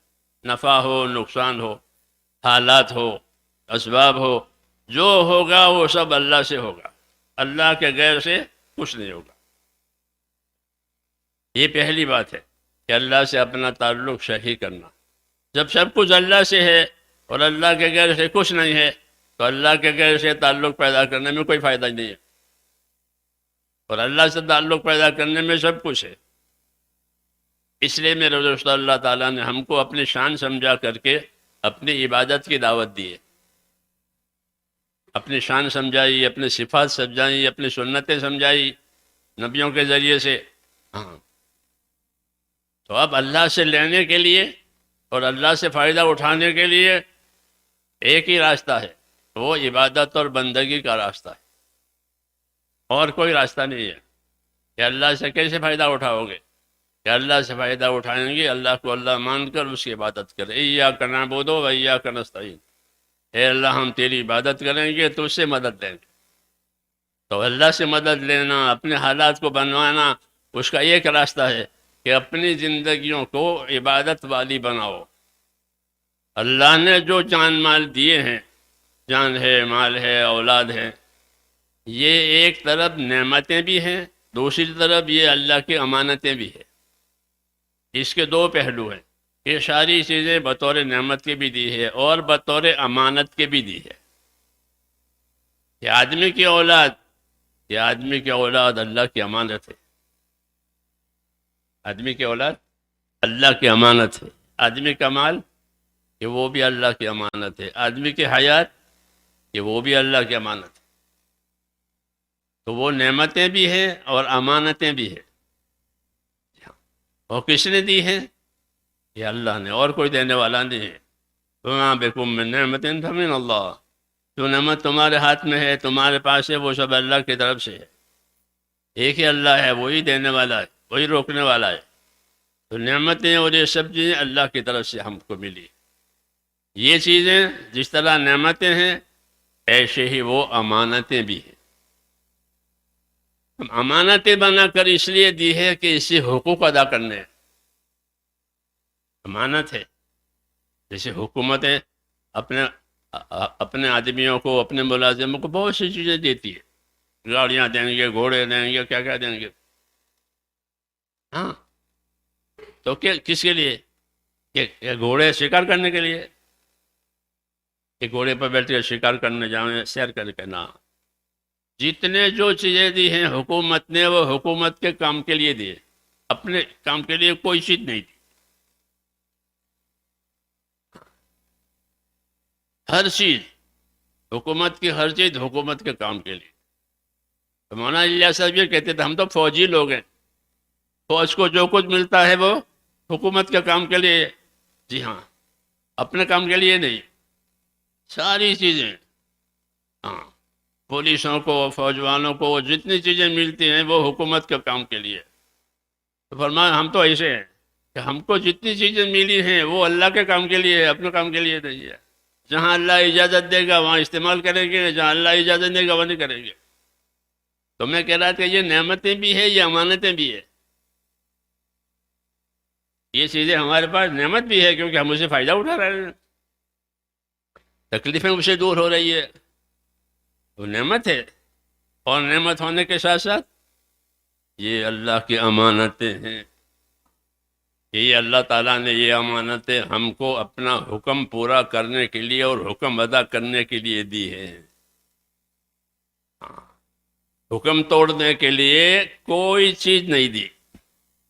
نفع ہو، نقصان ہو، حالات ہو، اسباب ہو، جو ہوگا وہ سب اللہ سے ہوگا، اللہ کے غیر سے کچھ نہیں ہوگا۔ یہ پہلی بات ہے کہ اللہ سے اپنا تعلق صحیح کرنا۔ جب سب کچھ اللہ سے ہے اور اللہ کے غیر سے کچھ نہیں ہے، تو اللہ کے غیر سے تعلق پیدا کرنے میں کوئی فائدہ نہیں ہے، اور اللہ سے تعلق پیدا کرنے میں سب کچھ ہے۔ اس لیے میرے دوست، اللہ تعالیٰ نے ہم کو اپنی شان سمجھا کر کے اپنی عبادت کی دعوت دی ہے، اپنی شان سمجھائی، اپنی صفات سمجھائی، اپنی سنتیں سمجھائی نبیوں کے ذریعے سے۔ ہاں، تو اب اللہ سے لینے کے لیے اور اللہ سے فائدہ اٹھانے کے لیے ایک ہی راستہ ہے، وہ عبادت اور بندگی کا راستہ ہے، اور کوئی راستہ نہیں ہے۔ کہ اللہ سے کیسے فائدہ اٹھاؤ گے؟ کہ اللہ سے فائدہ اٹھائیں گے اللہ کو اللہ مان کر اس کی عبادت کریں۔ ایاک نعبد و ایاک نستعین، اے اللہ ہم تیری عبادت کریں گے تو اس سے مدد لیں گے۔ تو اللہ سے مدد لینا، اپنے حالات کو بنوانا، اس کا ایک راستہ ہے کہ اپنی زندگیوں کو عبادت والی بناؤ۔ اللہ نے جو جان مال دیے ہیں، جان ہے، مال ہے، اولاد ہے، یہ ایک طرف نعمتیں بھی ہیں، دوسری طرف یہ اللہ کی امانتیں بھی ہیں۔ اس کے دو پہلو ہیں۔ یہ ساری چیزیں بطور نعمت کے بھی دی ہے اور بطور امانت کے بھی دی ہے۔ یہ آدمی کی اولاد اللہ کی امانت ہے۔ آدمی کی اولاد اللہ کی امانت ہے۔ آدمی کا مال کہ وہ بھی اللہ کی امانت ہے۔ آدمی کی حیات کہ وہ بھی اللہ کی امانت ہے۔ تو وہ نعمتیں بھی ہیں اور امانتیں بھی ہیں۔ اور کس نے دی ہیں؟ یہ اللہ نے، اور کوئی دینے والا نہیں ہے۔ وَمَا بِكُم مِّن نِّعْمَةٍ فَمِنَ اللَّهِ، جو نعمت تمہارے ہاتھ میں ہے، تمہارے پاس ہے، وہ سب اللہ کی طرف سے ہے۔ ایک ہی اللہ ہے، وہی دینے والا ہے، وہی روکنے والا ہے۔ تو نعمتیں اور یہ سب چیزیں اللہ کی طرف سے ہم کو ملی۔ یہ چیزیں جس طرح نعمتیں ہیں، ایسے ہی وہ امانتیں بھی ہیں۔ ہم امانتیں بنا کر اس لیے دی ہے کہ اس سے حقوق ادا کرنے ہیں۔ امانت ہے، جیسے حکومتیں اپنے آدمیوں کو، اپنے ملازموں کو بہت سی چیزیں دیتی ہے، گاڑیاں دیں گے، گھوڑے دیں گے، کیا کیا دیں گے۔ ہاں، تو کس کے لیے؟ کہ گھوڑے شکار کرنے کے لیے، کہ گھوڑے پر بیٹھ کے شکار کرنے جائیں، سیر کر کے نہ۔ جتنے جو چیزیں دی ہیں حکومت نے، وہ حکومت کے کام کے لیے دیے، اپنے کام کے لیے کوئی چیز نہیں دی۔ ہر چیز حکومت کی، ہر چیز حکومت کے کام کے لیے۔ تو مولانا الیاس صاحب یہ کہتے تھے ہم تو فوجی لوگ ہیں، فوج کو جو کچھ ملتا ہے وہ حکومت کے کام کے لیے۔ جی ہاں، اپنے کام کے لیے نہیں، ساری چیزیں۔ ہاں، پولیسوں کو، فوج والوں کو جتنی چیزیں ملتی ہیں وہ حکومت کے کام کے لیے۔ تو فرمایا ہم تو ایسے ہیں کہ ہم کو جتنی چیزیں ملی ہیں وہ اللہ کے کام کے لیے ہے، اپنے کام کے لیے نہیں ہے۔ جہاں اللہ اجازت دے گا وہاں استعمال کریں گے، جہاں اللہ اجازت دے گا وہ نہیں کریں گے۔ تو میں کہہ رہا تھا یہ نعمتیں بھی ہیں، یہ امانتیں بھی ہیں۔ یہ چیزیں ہمارے پاس نعمت بھی ہے کیونکہ ہم اسے فائدہ اٹھا رہے ہیں، تکلیفیں اس سے دور ہو رہی ہے، وہ نعمت ہے۔ اور نعمت ہونے کے ساتھ ساتھ یہ اللہ کی امانتیں ہیں، یہ اللہ تعالیٰ نے یہ امانتیں ہم کو اپنا حکم پورا کرنے کے لیے اور حکم ادا کرنے کے لیے دی ہے۔ حکم توڑنے کے لیے کوئی چیز نہیں دی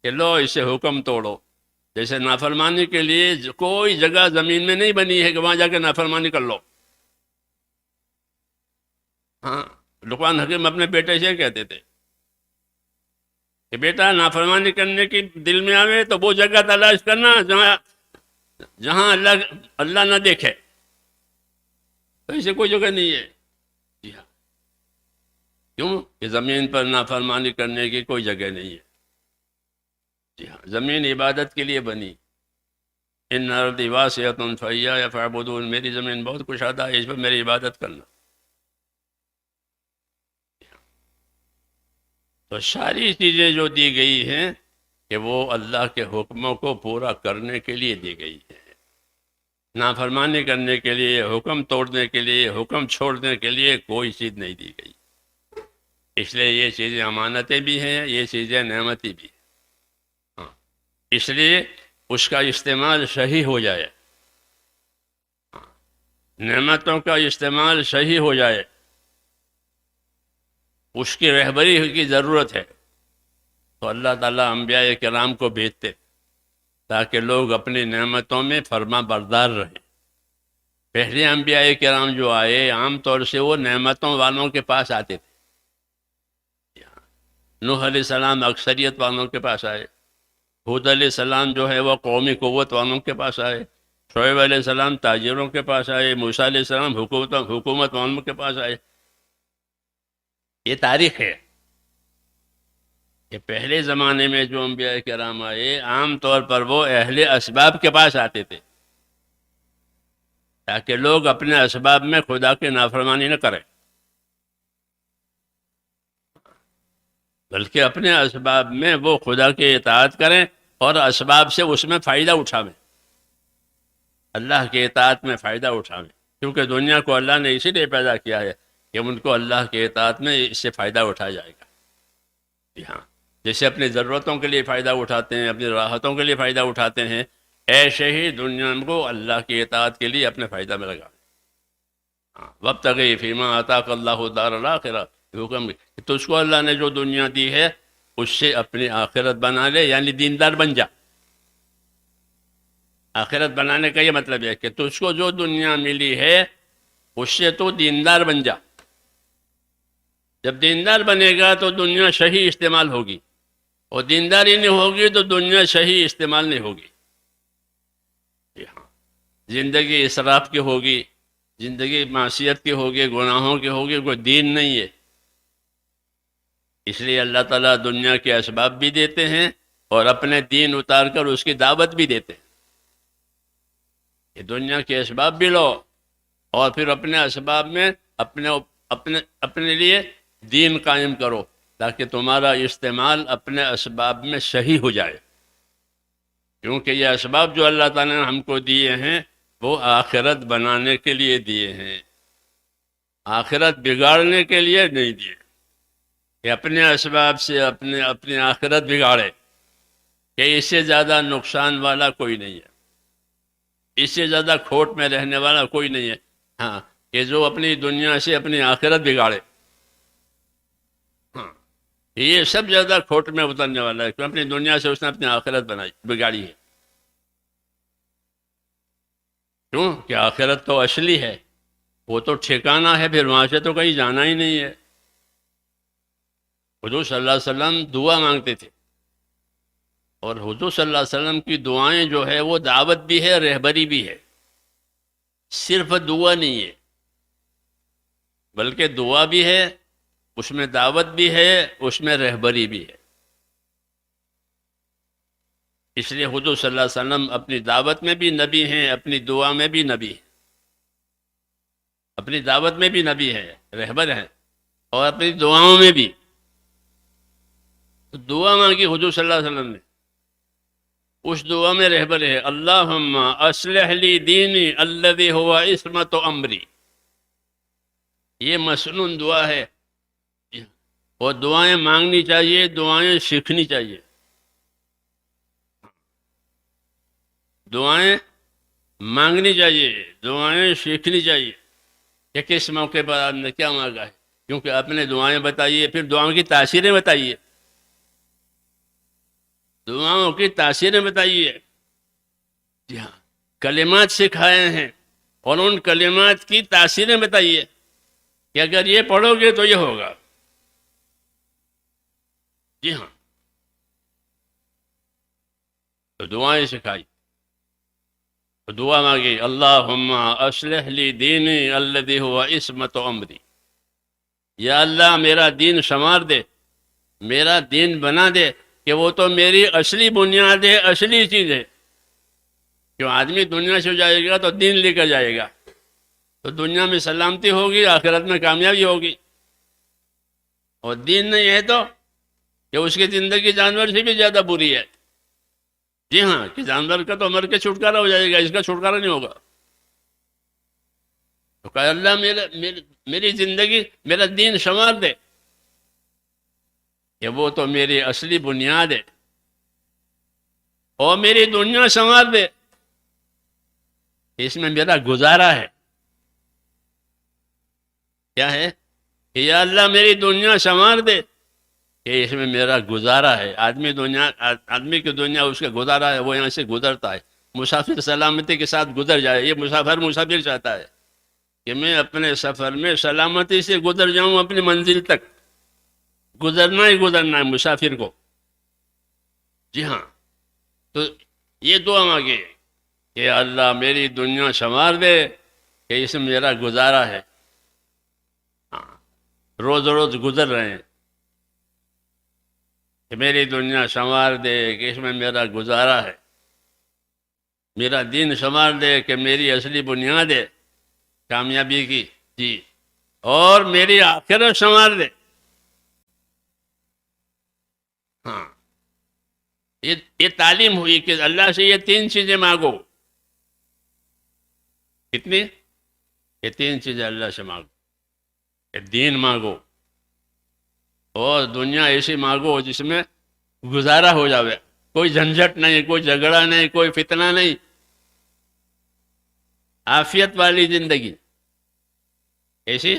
کہ لو اسے حکم توڑو۔ جیسے نافرمانی کے لیے کوئی جگہ زمین میں نہیں بنی ہے کہ وہاں جا کے نافرمانی کر لو۔ ہاں، لقمان حکیم اپنے بیٹے سے کہتے تھے کہ بیٹا نافرمانی کرنے کی دل میں آوے تو وہ جگہ تلاش کرنا جہاں اللہ نہ دیکھے۔ ایسے کوئی جگہ نہیں ہے۔ جی ہاں، کیوں کہ زمین پر نافرمانی کرنے کی کوئی جگہ نہیں ہے۔ جی ہاں، زمین عبادت کے لیے بنی۔ ان ارضی واسعۃ فإیایا فاعبدون، میری زمین بہت کشادہ ہے، اس پر میری عبادت کرنا۔ تو ساری چیزیں جو دی گئی ہیں کہ وہ اللہ کے حکموں کو پورا کرنے کے لیے دی گئی ہے، نافرمانی کرنے کے لیے، حکم توڑنے کے لیے، حکم چھوڑنے کے لیے کوئی چیز نہیں دی گئی۔ اس لیے یہ چیزیں امانتیں بھی ہیں، یہ چیزیں نعمتیں بھی ہیں۔ ہاں، اس لیے اس کا استعمال صحیح ہو جائے، نعمتوں کا استعمال صحیح ہو جائے، اس کی رہبری کی ضرورت ہے۔ تو اللہ تعالیٰ انبیاء کرام کو بھیجتے تاکہ لوگ اپنی نعمتوں میں فرما بردار رہیں۔ پہلے انبیاء کرام جو آئے عام طور سے وہ نعمتوں والوں کے پاس آتے تھے۔ نوح علیہ السلام اکثریت والوں کے پاس آئے، ہود علیہ السلام جو ہے وہ قومی قوت والوں کے پاس آئے، شعیب علیہ السلام تاجروں کے پاس آئے، موسیٰ علیہ السلام حکومت والوں کے پاس آئے۔ یہ تاریخ ہے کہ پہلے زمانے میں جو انبیاء کرام آئے عام طور پر وہ اہل اسباب کے پاس آتے تھے تاکہ لوگ اپنے اسباب میں خدا کی نافرمانی نہ کریں، بلکہ اپنے اسباب میں وہ خدا کی اطاعت کریں اور اسباب سے اس میں فائدہ اٹھاویں، اللہ کی اطاعت میں فائدہ اٹھاویں، کیونکہ دنیا کو اللہ نے اسی لیے پیدا کیا ہے کہ ان کو اللہ کی اطاعت میں اس سے فائدہ اٹھایا جائے گا۔ جی ہاں، جیسے اپنی ضرورتوں کے لیے فائدہ اٹھاتے ہیں، اپنی راحتوں کے لیے فائدہ اٹھاتے ہیں، ایسے ہی دنیا کو اللہ کی اطاعت کے لیے اپنے فائدہ میں لگا۔ وابتغی فیما آتاک اللہ دار الآخرہ، حکم تجھ کو اللہ نے جو دنیا دی ہے اس سے اپنی آخرت بنا لے، یعنی دیندار بن جا۔ آخرت بنانے کا یہ مطلب ہے کہ تجھ کو جو دنیا ملی ہے اس سے تو دیندار بن جا۔ جب دیندار بنے گا تو دنیا صحیح استعمال ہوگی، اور دینداری نہیں ہوگی تو دنیا صحیح استعمال نہیں ہوگی۔ زندگی اسراف کی ہوگی، زندگی معصیت کی ہوگی، گناہوں کی ہوگی، کوئی دین نہیں ہے۔ اس لیے اللہ تعالیٰ دنیا کے اسباب بھی دیتے ہیں اور اپنے دین اتار کر اس کی دعوت بھی دیتے ہیں کہ دنیا کے اسباب بھی لو اور پھر اپنے اسباب میں اپنے لیے دین قائم کرو تاکہ تمہارا استعمال اپنے اسباب میں صحیح ہو جائے، کیونکہ یہ اسباب جو اللہ تعالیٰ نے ہم کو دیے ہیں وہ آخرت بنانے کے لیے دیے ہیں، آخرت بگاڑنے کے لیے نہیں دیے کہ اپنے اسباب سے اپنی آخرت بگاڑے، کہ اس سے زیادہ نقصان والا کوئی نہیں ہے، اس سے زیادہ کھوٹ میں رہنے والا کوئی نہیں ہے۔ ہاں، کہ جو اپنی دنیا سے اپنی آخرت بگاڑے، ہاں یہ سب زیادہ کھوٹ میں اترنے والا ہے، کیونکہ اپنی دنیا سے اس نے اپنی آخرت بگاڑی ہے۔ کیوں کہ آخرت تو اصلی ہے، وہ تو ٹھکانہ ہے، پھر وہاں سے تو کہیں جانا ہی نہیں ہے۔ حضور صلی اللہ علیہ وسلم دعا مانگتے تھے، اور حضور صلی اللہ علیہ وسلم کی دعائیں جو ہے وہ دعوت بھی ہے، رہبری بھی ہے، صرف دعا نہیں ہے بلکہ دعا بھی ہے، اس میں دعوت بھی ہے، اس میں رہبری بھی ہے۔ اس لیے حضور صلی اللہ علیہ وسلم اپنی دعوت میں بھی نبی ہیں، اپنی دعا میں بھی نبی ہیں، اپنی دعوت میں بھی نبی ہے، رہبر ہیں، اور اپنی دعاؤں میں بھی۔ تو دعا مانگی حضور صلی اللہ علیہ وسلم نے، اس دعا میں رہبر ہے اللہم اصلح لی دینی الذی ہوا عصمت امری. یہ مسنون دعا ہے اور دعائیں مانگنی چاہیے، دعائیں سیکھنی چاہیے. دعائیں مانگنی چاہیے، دعائیں سیکھنی چاہیے کہ کس موقع پر آپ نے کیا مانگا ہے، کیونکہ آپ نے دعائیں بتائیے، پھر دعاؤں کی تاثیریں بتائیے، دعاؤں کی تاثیریں بتائیے. جی ہاں، کلمات سکھائے ہیں اور ان کلمات کی تاثیریں بتائیے کہ اگر یہ پڑھو گے تو یہ ہوگا. جی ہاں، تو دعائیں سکھائی، تو دعا مانگی اللہم اصلح لی دینی الذی ہوا عصمت امری. یا اللہ میرا دین سنوار دے، میرا دین بنا دے کہ وہ تو میری اصلی بنیاد ہے، اصلی چیز ہے. کیوں آدمی دنیا سے جائے گا تو دین لے کر جائے گا، تو دنیا میں سلامتی ہوگی، آخرت میں کامیابی ہوگی. اور دین نہیں ہے تو کہ اس کی زندگی جانور سے بھی زیادہ بری ہے. جی ہاں، کہ جانور کا تو مر کے چھٹکارا ہو جائے گا، اس کا چھٹکارا نہیں ہوگا. تو کہ اللہ میری زندگی، میرا دین سنوار دے کہ وہ تو میری اصلی بنیاد ہے، اور میری دنیا سنوار دے، اس میں میرا گزارا ہے. کیا ہے کہ یا اللہ میری دنیا سنوار دے کہ اس میں میرا گزارا ہے. آدمی کی دنیا اس کا گزارا ہے، وہ یہاں سے گزرتا ہے. مسافر سلامتی کے ساتھ گزر جائے، یہ مسافر چاہتا ہے کہ میں اپنے سفر میں سلامتی سے گزر جاؤں اپنی منزل تک. گزرنا ہی گزرنا ہے مسافر کو. جی ہاں، تو یہ دعا مانگے کہ اللہ میری دنیا سنوار دے کہ اس میں میرا گزارا ہے. روز روز گزر رہے ہیں کہ میری دنیا سنوار دے کہ اس میں میرا گزارا ہے، میرا دین سنوار دے کہ میری اصلی بنیاد ہے کامیابی کی. جی، اور میری آخرت سنوار دے. ہاں، یہ تعلیم ہوئی کہ اللہ سے یہ 3 چیزیں مانگو. کتنی؟ یہ 3 چیزیں اللہ سے مانگو. کہ دین مانگو، اور دنیا ایسی مانگو جس میں گزارا ہو جاوے، کوئی جھنجھٹ نہیں، کوئی جھگڑا نہیں، کوئی فتنہ نہیں، عافیت والی زندگی ایسی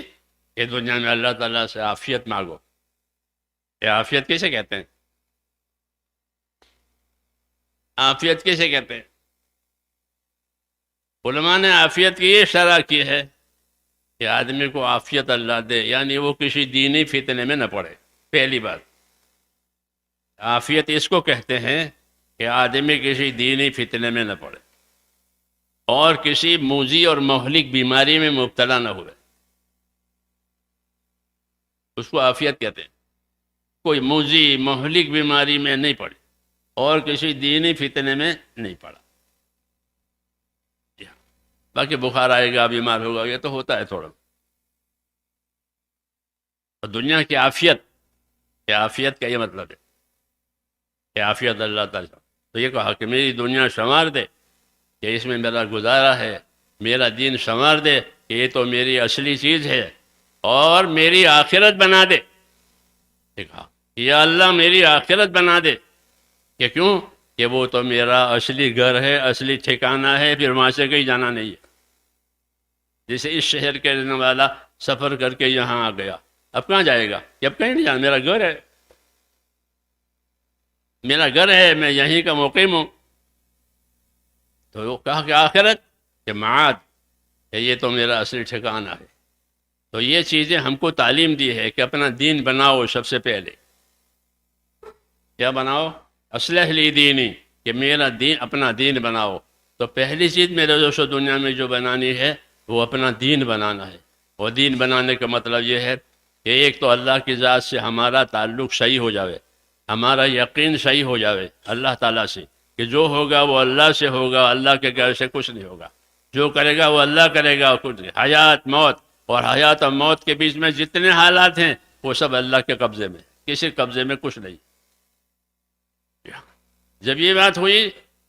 کہ دنیا میں اللہ تعالیٰ سے عافیت مانگو. یہ عافیت کیسے کہتے ہیں؟ عافیت کیسے کہتے ہیں؟ علماء نے عافیت کی یہ شرح کی ہے کہ آدمی کو عافیت اللہ دے، یعنی وہ کسی دینی فتنے میں نہ پڑے. پہلی بات، عافیت اس کو کہتے ہیں کہ آدمی کسی دینی فتنے میں نہ پڑے اور کسی موذی اور مہلک بیماری میں مبتلا نہ ہوئے، اس کو عافیت کہتے ہیں. کوئی موذی مہلک بیماری میں نہیں پڑے اور کسی دینی فتنے میں نہیں پڑا. باقی بخار آئے گا، بیمار ہوگا، یہ تو ہوتا ہے تھوڑا. اور دنیا کی عافیت، کہ عافیت کا یہ مطلب ہے کہ عافیت اللہ تعالیٰ. تو یہ کہا کہ میری دنیا سنوار دے کہ اس میں میرا گزارا ہے، میرا دین سنوار دے کہ یہ تو میری اصلی چیز ہے، اور میری آخرت بنا دے. کہا یا اللہ میری آخرت بنا دے کہ کیوں؟ کہ وہ تو میرا اصلی گھر ہے، اصلی ٹھکانہ ہے، پھر وہاں سے کہیں جانا نہیں ہے. جیسے اس شہر کے رہنے والا سفر کر کے یہاں آ گیا، اب کہاں جائے گا؟ اب کہیں نہیں جانا، میرا گھر ہے، میرا گھر ہے، میں یہیں کا مقیم ہوں. تو وہ کہا کہ آخرت کہ معاد، کہ یہ تو میرا اصلی ٹھکانہ ہے. تو یہ چیزیں ہم کو تعلیم دی ہے کہ اپنا دین بناؤ. سب سے پہلے کیا بناؤ؟ اصلح لی دینی، کہ میرا دین، اپنا دین بناؤ. تو پہلی چیز میرے دوستو دنیا میں جو بنانی ہے وہ اپنا دین بنانا ہے. اور دین بنانے کا مطلب یہ ہے کہ ایک تو اللہ کی ذات سے ہمارا تعلق صحیح ہو جاوے، ہمارا یقین صحیح ہو جاوے اللہ تعالیٰ سے کہ جو ہوگا وہ اللہ سے ہوگا، اللہ کے گھر سے کچھ نہیں ہوگا. جو کرے گا وہ اللہ کرے گا، کچھ نہیں. حیات موت، اور حیات اور موت کے بیچ میں جتنے حالات ہیں وہ سب اللہ کے قبضے میں، کسی قبضے میں کچھ نہیں. جب یہ بات ہوئی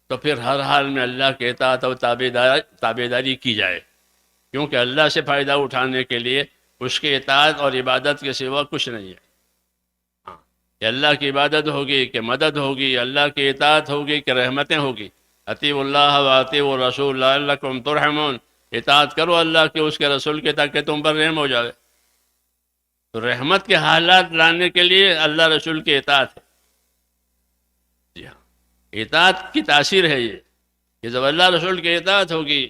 تو پھر ہر حال میں اللہ کے اطاعت اور تابعداری کی جائے، کیونکہ اللہ سے فائدہ اٹھانے کے لیے اس کے اطاعت اور عبادت کے سوا کچھ نہیں ہے۔ ہاں، کہ اللہ کی عبادت ہوگی کہ مدد ہوگی، اللہ کی اطاعت ہوگی کہ رحمتیں ہوگی۔ اطیعوا اللہ و اطیعوا الرسول لعلکم ترحمون، اطاعت کرو اللہ کے، اس کے رسول کے، تاکہ تم پر رحم ہو جائے۔ تو رحمت کے حالات لانے کے لیے اللہ رسول کی اطاعت ہے۔ جی ہاں، اطاعت کی تاثیر ہے یہ کہ جب اللہ رسول کی اطاعت ہوگی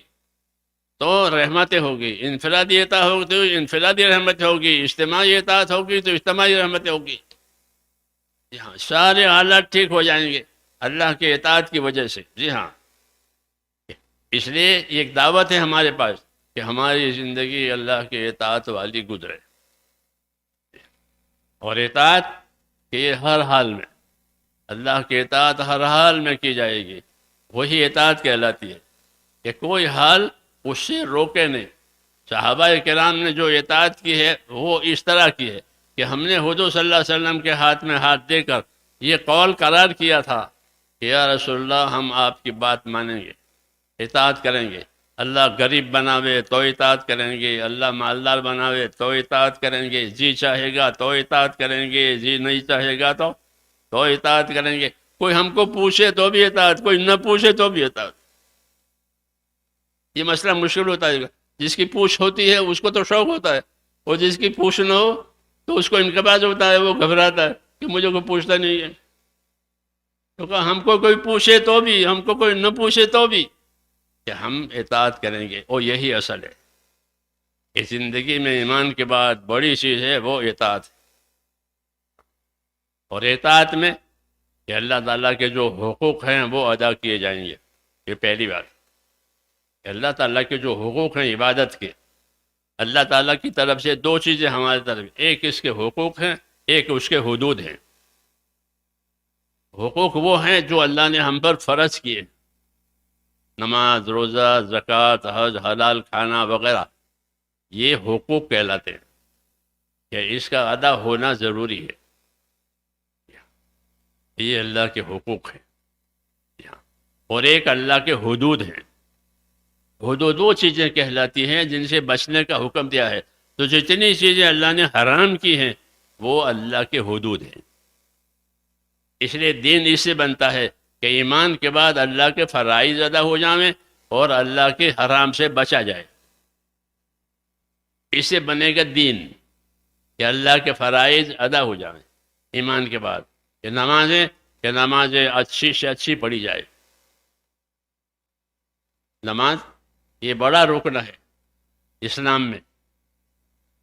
تو رحمتیں ہوگی، انفرادی اطاعت ہوگی تو انفرادی رحمت ہوگی، اجتماعی اطاعت ہوگی تو اجتماعی رحمتیں ہوگی۔ جی ہاں، سارے حالات ٹھیک ہو جائیں گے اللہ کے اطاعت کی وجہ سے۔ جی ہاں، اس لیے یہ ایک دعوت ہے ہمارے پاس کہ ہماری زندگی اللہ کے اطاعت والی گزرے، اور اطاعت کہ یہ ہر حال میں، اللہ کی اطاعت ہر حال میں کی جائے گی، وہی اطاعت کہلاتی ہے کہ کوئی حال اس سے روکے نہیں۔ صحابہ کرام نے جو اطاعت کی ہے وہ اس طرح کی ہے کہ ہم نے حضور صلی اللہ علیہ وسلم کے ہاتھ میں ہاتھ دے کر یہ قول قرار کیا تھا کہ یا رسول اللہ ہم آپ کی بات مانیں گے، اطاعت کریں گے۔ اللہ غریب بناوے تو اطاعت کریں گے، اللہ مالدار بناوے تو اطاعت کریں گے، جی چاہے گا تو اطاعت کریں گے، جی نہیں چاہے گا تو اطاعت کریں گے۔ کوئی ہم کو پوچھے تو بھی اطاعت، کوئی نہ پوچھے تو بھی اطاعت۔ یہ مسئلہ مشکل ہوتا ہے، جس کی پوچھ ہوتی ہے اس کو تو شوق ہوتا ہے، اور جس کی پوچھ نہ ہو تو اس کو انقباض ہوتا ہے، وہ گھبراتا ہے کہ مجھے کوئی پوچھتا نہیں ہے۔ کیونکہ ہم کو کوئی پوچھے تو بھی، ہم کو کوئی نہ پوچھے تو بھی کہ ہم اطاعت کریں گے، اور یہی اصل ہے۔ اس زندگی میں ایمان کے بعد بڑی چیز ہے وہ اطاعت ہے، اور اطاعت میں کہ اللہ تعالیٰ کے جو حقوق ہیں وہ ادا کیے جائیں گے۔ یہ پہلی بات کہ اللہ تعالیٰ کے جو حقوق ہیں عبادت کے، اللہ تعالیٰ کی طرف سے دو چیزیں ہماری طرف، ایک اس کے حقوق ہیں، ایک اس کے حدود ہیں۔ حقوق وہ ہیں جو اللہ نے ہم پر فرض کیے، نماز، روزہ، زکوٰۃ، حج، حلال کھانا وغیرہ، یہ حقوق کہلاتے ہیں کہ اس کا ادا ہونا ضروری ہے۔ یہ اللہ کے حقوق ہیں، اور ایک اللہ کے حدود ہیں۔ حدود وہ چیزیں کہلاتی ہیں جن سے بچنے کا حکم دیا ہے۔ تو جتنی چیزیں اللہ نے حرام کی ہیں وہ اللہ کے حدود ہیں۔ اس لیے دین اس سے بنتا ہے کہ ایمان کے بعد اللہ کے فرائض ادا ہو جائیں اور اللہ کے حرام سے بچا جائے۔ اس سے بنے گا دین کہ اللہ کے فرائض ادا ہو جائیں ایمان کے بعد، کہ نمازیں اچھی سے اچھی پڑھی جائے۔ نماز یہ بڑا رکن ہے اسلام میں۔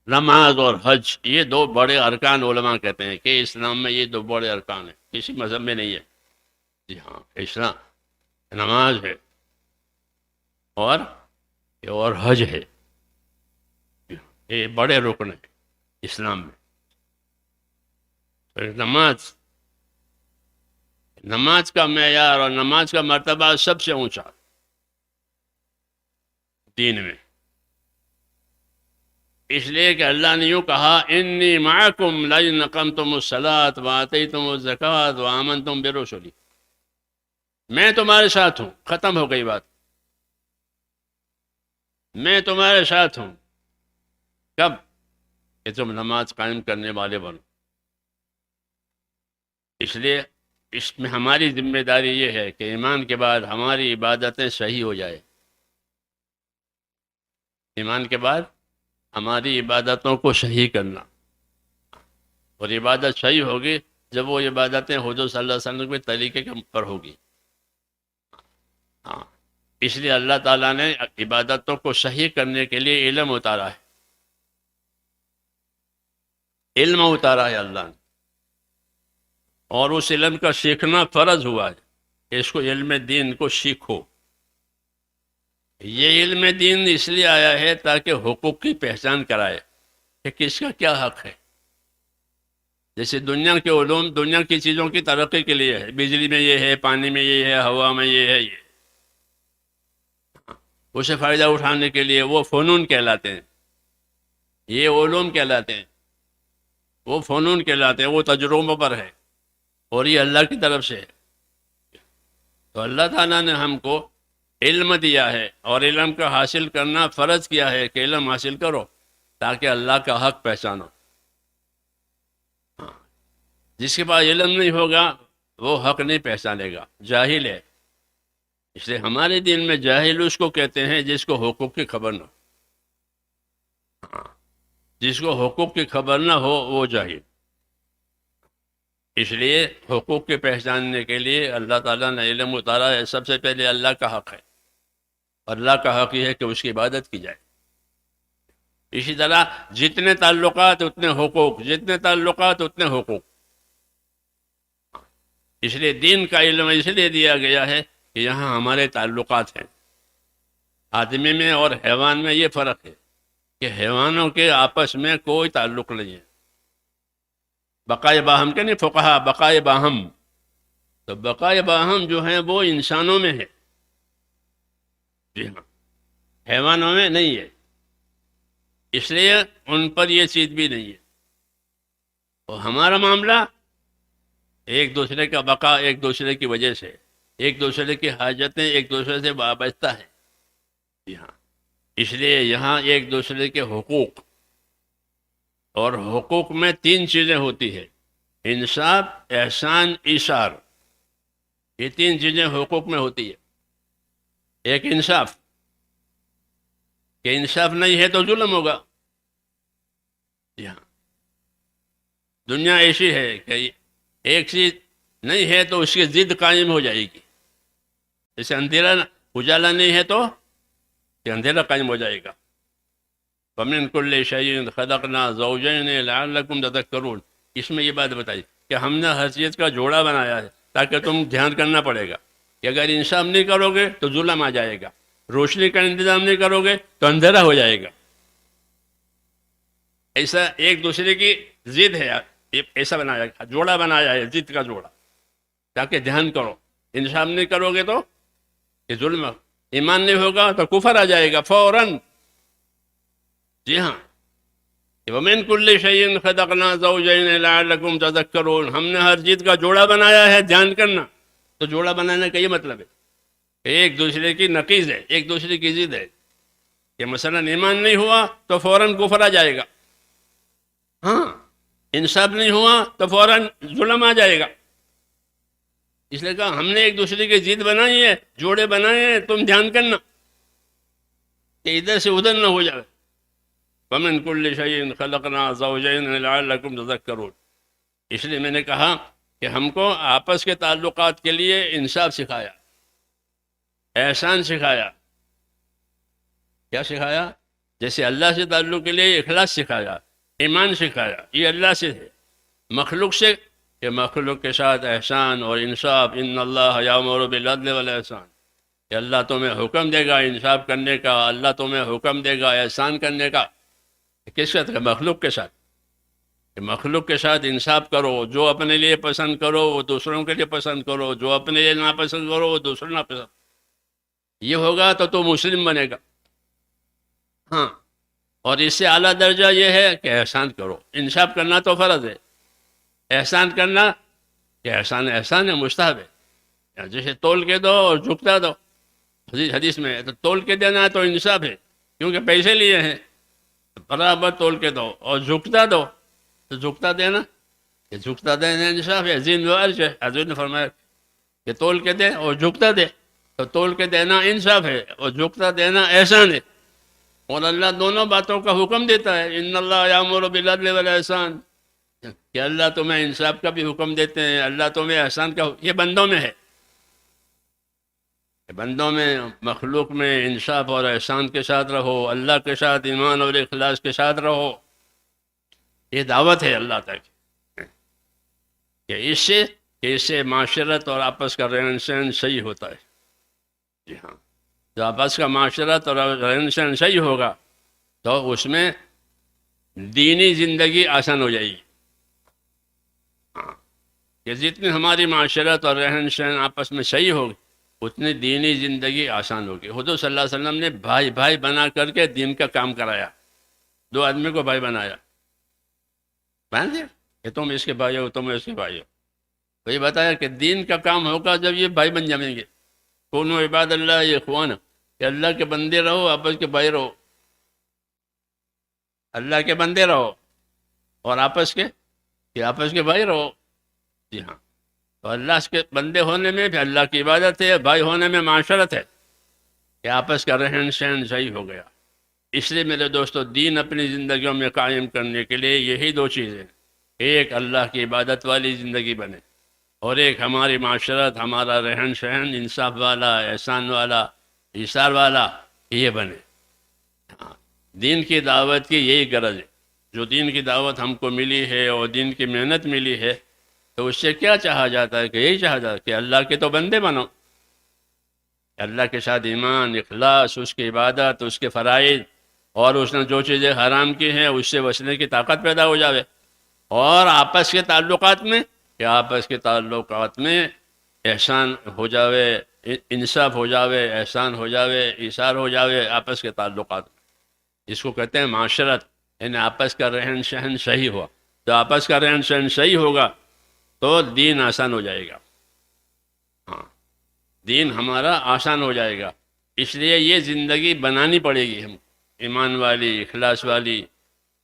نماز اور حج یہ دو بڑے ارکان، علماء کہتے ہیں کہ اسلام میں یہ دو بڑے ارکان ہیں، کسی مذہب میں نہیں ہے۔ جی ہاں، اسلام نماز ہے اور حج ہے، یہ بڑے رکن ہیں اسلام میں۔ نماز کا معیار اور نماز کا مرتبہ سب سے اونچا دین میں، اس لیے کہ اللہ نے یوں کہا انی معکم لئن اقمتم الصلاۃ وآتیتم الزکوٰۃ وآمنتم برسلی، میں تمہارے ساتھ ہوں۔ ختم ہو گئی بات، میں تمہارے ساتھ ہوں۔ کب؟ کہ تم نماز قائم کرنے والے بنو۔ اس لیے اس میں ہماری ذمہ داری یہ ہے کہ ایمان کے بعد ہماری عبادتیں صحیح ہو جائے۔ ایمان کے بعد ہماری عبادتوں کو صحیح کرنا، اور عبادت صحیح ہوگی جب وہ عبادتیں حضور صلی اللہ علیہ وسلم کے طریقے کے پر ہوگی۔ ہاں، اس لیے اللہ تعالیٰ نے عبادتوں کو صحیح کرنے کے لیے علم اتارا ہے، علم اتارا ہے اللہ نے، اور اس علم کا سیکھنا فرض ہوا ہے کہ اس کو علم دین کو سیکھو۔ یہ علم دین اس لیے آیا ہے تاکہ حقوق کی پہچان کرائے کہ کس کا کیا حق ہے۔ جیسے دنیا کے علوم دنیا کی چیزوں کی ترقی کے لیے ہے، بجلی میں یہ ہے، پانی میں یہ ہے، ہوا میں یہ ہے، یہ اسے فائدہ اٹھانے کے لیے وہ فنون کہلاتے ہیں، یہ علوم کہلاتے ہیں، وہ فنون کہلاتے ہیں، وہ تجربوں پر ہے، اور یہ اللہ کی طرف سے ہے۔ تو اللہ تعالیٰ نے ہم کو علم دیا ہے اور علم کا حاصل کرنا فرض کیا ہے کہ علم حاصل کرو تاکہ اللہ کا حق پہچانو۔ جس کے پاس علم نہیں ہوگا وہ حق نہیں پہچانے گا، جاہل ہے۔ اس لیے ہمارے دین میں جاہل اس کو کہتے ہیں جس کو حقوق کی خبر نہ ہو۔ جس کو حقوق کی خبر نہ ہو وہ جاہل۔ اس لیے حقوق کے پہچاننے کے لیے اللہ تعالیٰ نے علم اتارا ہے۔ سب سے پہلے اللہ کا حق ہے، اللہ کا حق یہ ہے کہ اس کی عبادت کی جائے۔ اسی طرح جتنے تعلقات اتنے حقوق، جتنے تعلقات اتنے حقوق۔ اس لیے دین کا علم اس لیے دیا گیا ہے کہ یہاں ہمارے تعلقات ہیں۔ آدمی میں اور حیوان میں یہ فرق ہے کہ حیوانوں کے آپس میں کوئی تعلق نہیں ہے۔ بقائے باہم کے نہیں فقہا بقائے باہم، تو بقائے باہم جو ہیں وہ انسانوں میں ہے، جی ہاں، حیوانوں میں نہیں ہے۔ اس لیے ان پر یہ چیز بھی نہیں ہے۔ اور ہمارا معاملہ ایک دوسرے کا بقا، ایک دوسرے کی وجہ سے، ایک دوسرے کی حاجتیں ایک دوسرے سے وابستہ ہے، جی ہاں۔ اس لیے یہاں ایک دوسرے کے حقوق، اور حقوق میں 3 چیزیں ہوتی ہے: انصاف، احسان، ایثار۔ یہ 3 چیزیں حقوق میں ہوتی ہے۔ ایک انصاف، کہ انصاف نہیں ہے تو ظلم ہوگا، جی ہاں۔ دنیا ایسی ہے کہ ایک چیز نہیں ہے تو اس کی ضد قائم ہو جائے گی۔ جیسے اندھیرا اجالا نہیں ہے تو کہ اندھیرا قائم ہو جائے گا۔ وَمِن كُلِّ شَيْءٍ خَلَقْنَا زَوْجَيْنِ لَعَلَّكُمْ تَذَكَّرُونَ۔ اس میں یہ بات بتائی کہ ہم نے ہر چیز کا جوڑا بنایا ہے تاکہ تم دھیان کرنا پڑے گا کہ اگر انصاف نہیں کرو گے تو ظلم آ جائے گا، روشنی کا انتظام نہیں کرو گے تو اندھیرا ہو جائے گا۔ ایسا ایک دوسرے کی ضد ہے، ایسا بنایا، جوڑا بنایا ہے، ضد کا جوڑا، تاکہ دھیان کرو۔ انصاف نہیں کرو گے تو یہ ظلم، ایمان نہیں ہوگا تو کفر آ جائے گا فوراً، جی ہاں۔ وَمِن كُلِّ شَيْءٍ خَلَقْنَا زَوْجَيْنِ لَعَلَّكُمْ تَذَكَّرُونَ۔ ہم نے ہر چیز کا جوڑا بنایا ہے، دھیان کرنا۔ تو جوڑا بنانے کا یہ مطلب ہے کہ ایک دوسرے کی نقیض ہے، ایک دوسرے کی ضد ہے کہ مثلا ایمان نہیں ہوا تو فوراً کفر آ جائے گا، ہاں، انصاف نہیں ہوا تو فوراً ظلم آ جائے گا۔ اس لیے کہا ہم نے ایک دوسرے کی ضد بنائی ہے، جوڑے بنائے ہیں، تم دھیان کرنا کہ ادھر سے ادھر نہ ہو جائے۔ وَمِن كُلِّ شَيْءٍ خَلَقْنَا زَوْجَيْنِ لَعَلَّكُمْ تَذَكَّرُونَ۔ اس لیے میں نے کہا کہ ہم کو آپس کے تعلقات کے لیے انصاف سکھایا، احسان سکھایا۔ کیا سکھایا؟ جیسے اللہ سے تعلق کے لیے اخلاص سکھایا، ایمان سکھایا، یہ اللہ سے ہے۔ مخلوق سے کہ مخلوق کے ساتھ احسان اور انصاف، ان اللہ یامر بالعدل والاحسان، کہ اللہ تمہیں حکم دے گا انصاف کرنے کا، اللہ تمہیں حکم دے گا احسان کرنے کا۔ کس کے ساتھ؟ مخلوق کے ساتھ، کہ مخلوق کے ساتھ انصاف کرو، جو اپنے لیے پسند کرو وہ دوسروں کے لیے پسند کرو، جو اپنے لیے ناپسند کرو وہ دوسروں ناپسند۔ یہ ہوگا تو مسلم بنے گا، ہاں۔ اور اس سے اعلیٰ درجہ یہ ہے کہ احسان کرو۔ انصاف کرنا تو فرض ہے، احسان کرنا کہ احسان ہے، مستحب ہے۔ جیسے تول کے دو اور جھکتا دو، حدیث میں تو تول کے دینا تو انصاف ہے، کیونکہ پیسے لیے ہیں، برابر تول کے دو، اور جھکتا دو تو جھکتا دینا، کہ جھکتا دینا انصاف ہے، زین و عرش ہے۔ حضور نے فرمایا کہ تول کے دے اور جھکتا دے، تو تول کے دینا انصاف ہے اور جھکتا دینا احسان ہے۔ اور اللہ دونوں باتوں کا حکم دیتا ہے، ان اللہ یامر بالعدل والاحسان، کہ اللہ تمہیں انصاف کا بھی حکم دیتے ہیں، اللہ تمہیں احسان کا۔ یہ بندوں میں ہے، بندوں میں، مخلوق میں انصاف اور احسان کے ساتھ رہو، اللہ کے ساتھ ایمان اور اخلاص کے ساتھ رہو۔ یہ دعوت ہے اللہ تک کہ اس سے معاشرت اور آپس کا رہن سہن صحیح ہوتا ہے، جی ہاں۔ جو آپس کا معاشرت اور رہن سہن صحیح ہوگا تو اس میں دینی زندگی آسان ہو جائے گی، ہاں۔ کہ جتنی ہماری معاشرت اور رہن سہن آپس میں صحیح ہوگی اتنی دینی زندگی آسان ہوگی۔ حضور صلی اللہ علیہ وسلم نے بھائی بھائی بنا کر کے دین کا کام کرایا، 2 آدمی کو بھائی بنایا، کہ تم اس کے بھائی ہو، تم اس کے بھائی ہو۔ تو یہ بتایا کہ دین کا کام ہوگا جب یہ بھائی بن جائیں گے، کونوا عباد اللہ اخوانا، کہ اللہ کے بندے رہو، آپس کے بھائی رہو، اللہ کے بندے رہو اور آپس کے بھائی رہو۔ جی ہاں، تو اللہ کے بندے ہونے میں بھی اللہ کی عبادت ہے، بھائی ہونے میں معاشرت ہے، کہ آپس کا رہن سہن صحیح ہو گیا۔ اس لیے میرے دوستو، دین اپنی زندگیوں میں قائم کرنے کے لیے یہی دو چیزیں، ایک اللہ کی عبادت والی زندگی بنے، اور ایک ہماری معاشرت، ہمارا رہن سہن انصاف والا، احسان والا، ایثار والا، یہ بنے۔ ہاں، دین کی دعوت کی یہی غرض ہے۔ جو دین کی دعوت ہم کو ملی ہے اور دین کی محنت ملی ہے، تو اس سے کیا چاہا جاتا ہے؟ کہ یہی چاہا جاتا ہے کہ اللہ کے تو بندے بنو، اللہ کے ساتھ ایمان، اخلاص، اس کی عبادت، اس کے فرائض، اور اس نے جو چیزیں حرام کی ہیں اس سے بچنے کی طاقت پیدا ہو جاوے، اور آپس کے تعلقات میں، کہ آپس کے تعلقات میں احسان ہو جاوے، انصاف ہو جاوے، احسان ہو جاوے، ایثار ہو جاوے آپس کے تعلقات میں۔ اس کو کہتے ہیں معاشرت، یعنی آپس کا رہن سہن صحیح ہوا۔ تو آپس کا رہن سہن صحیح ہوگا تو دین آسان ہو جائے گا۔ ہاں، دین ہمارا آسان ہو جائے گا۔ اس لیے یہ زندگی بنانی پڑے گی ہم، ایمان والی، اخلاص والی،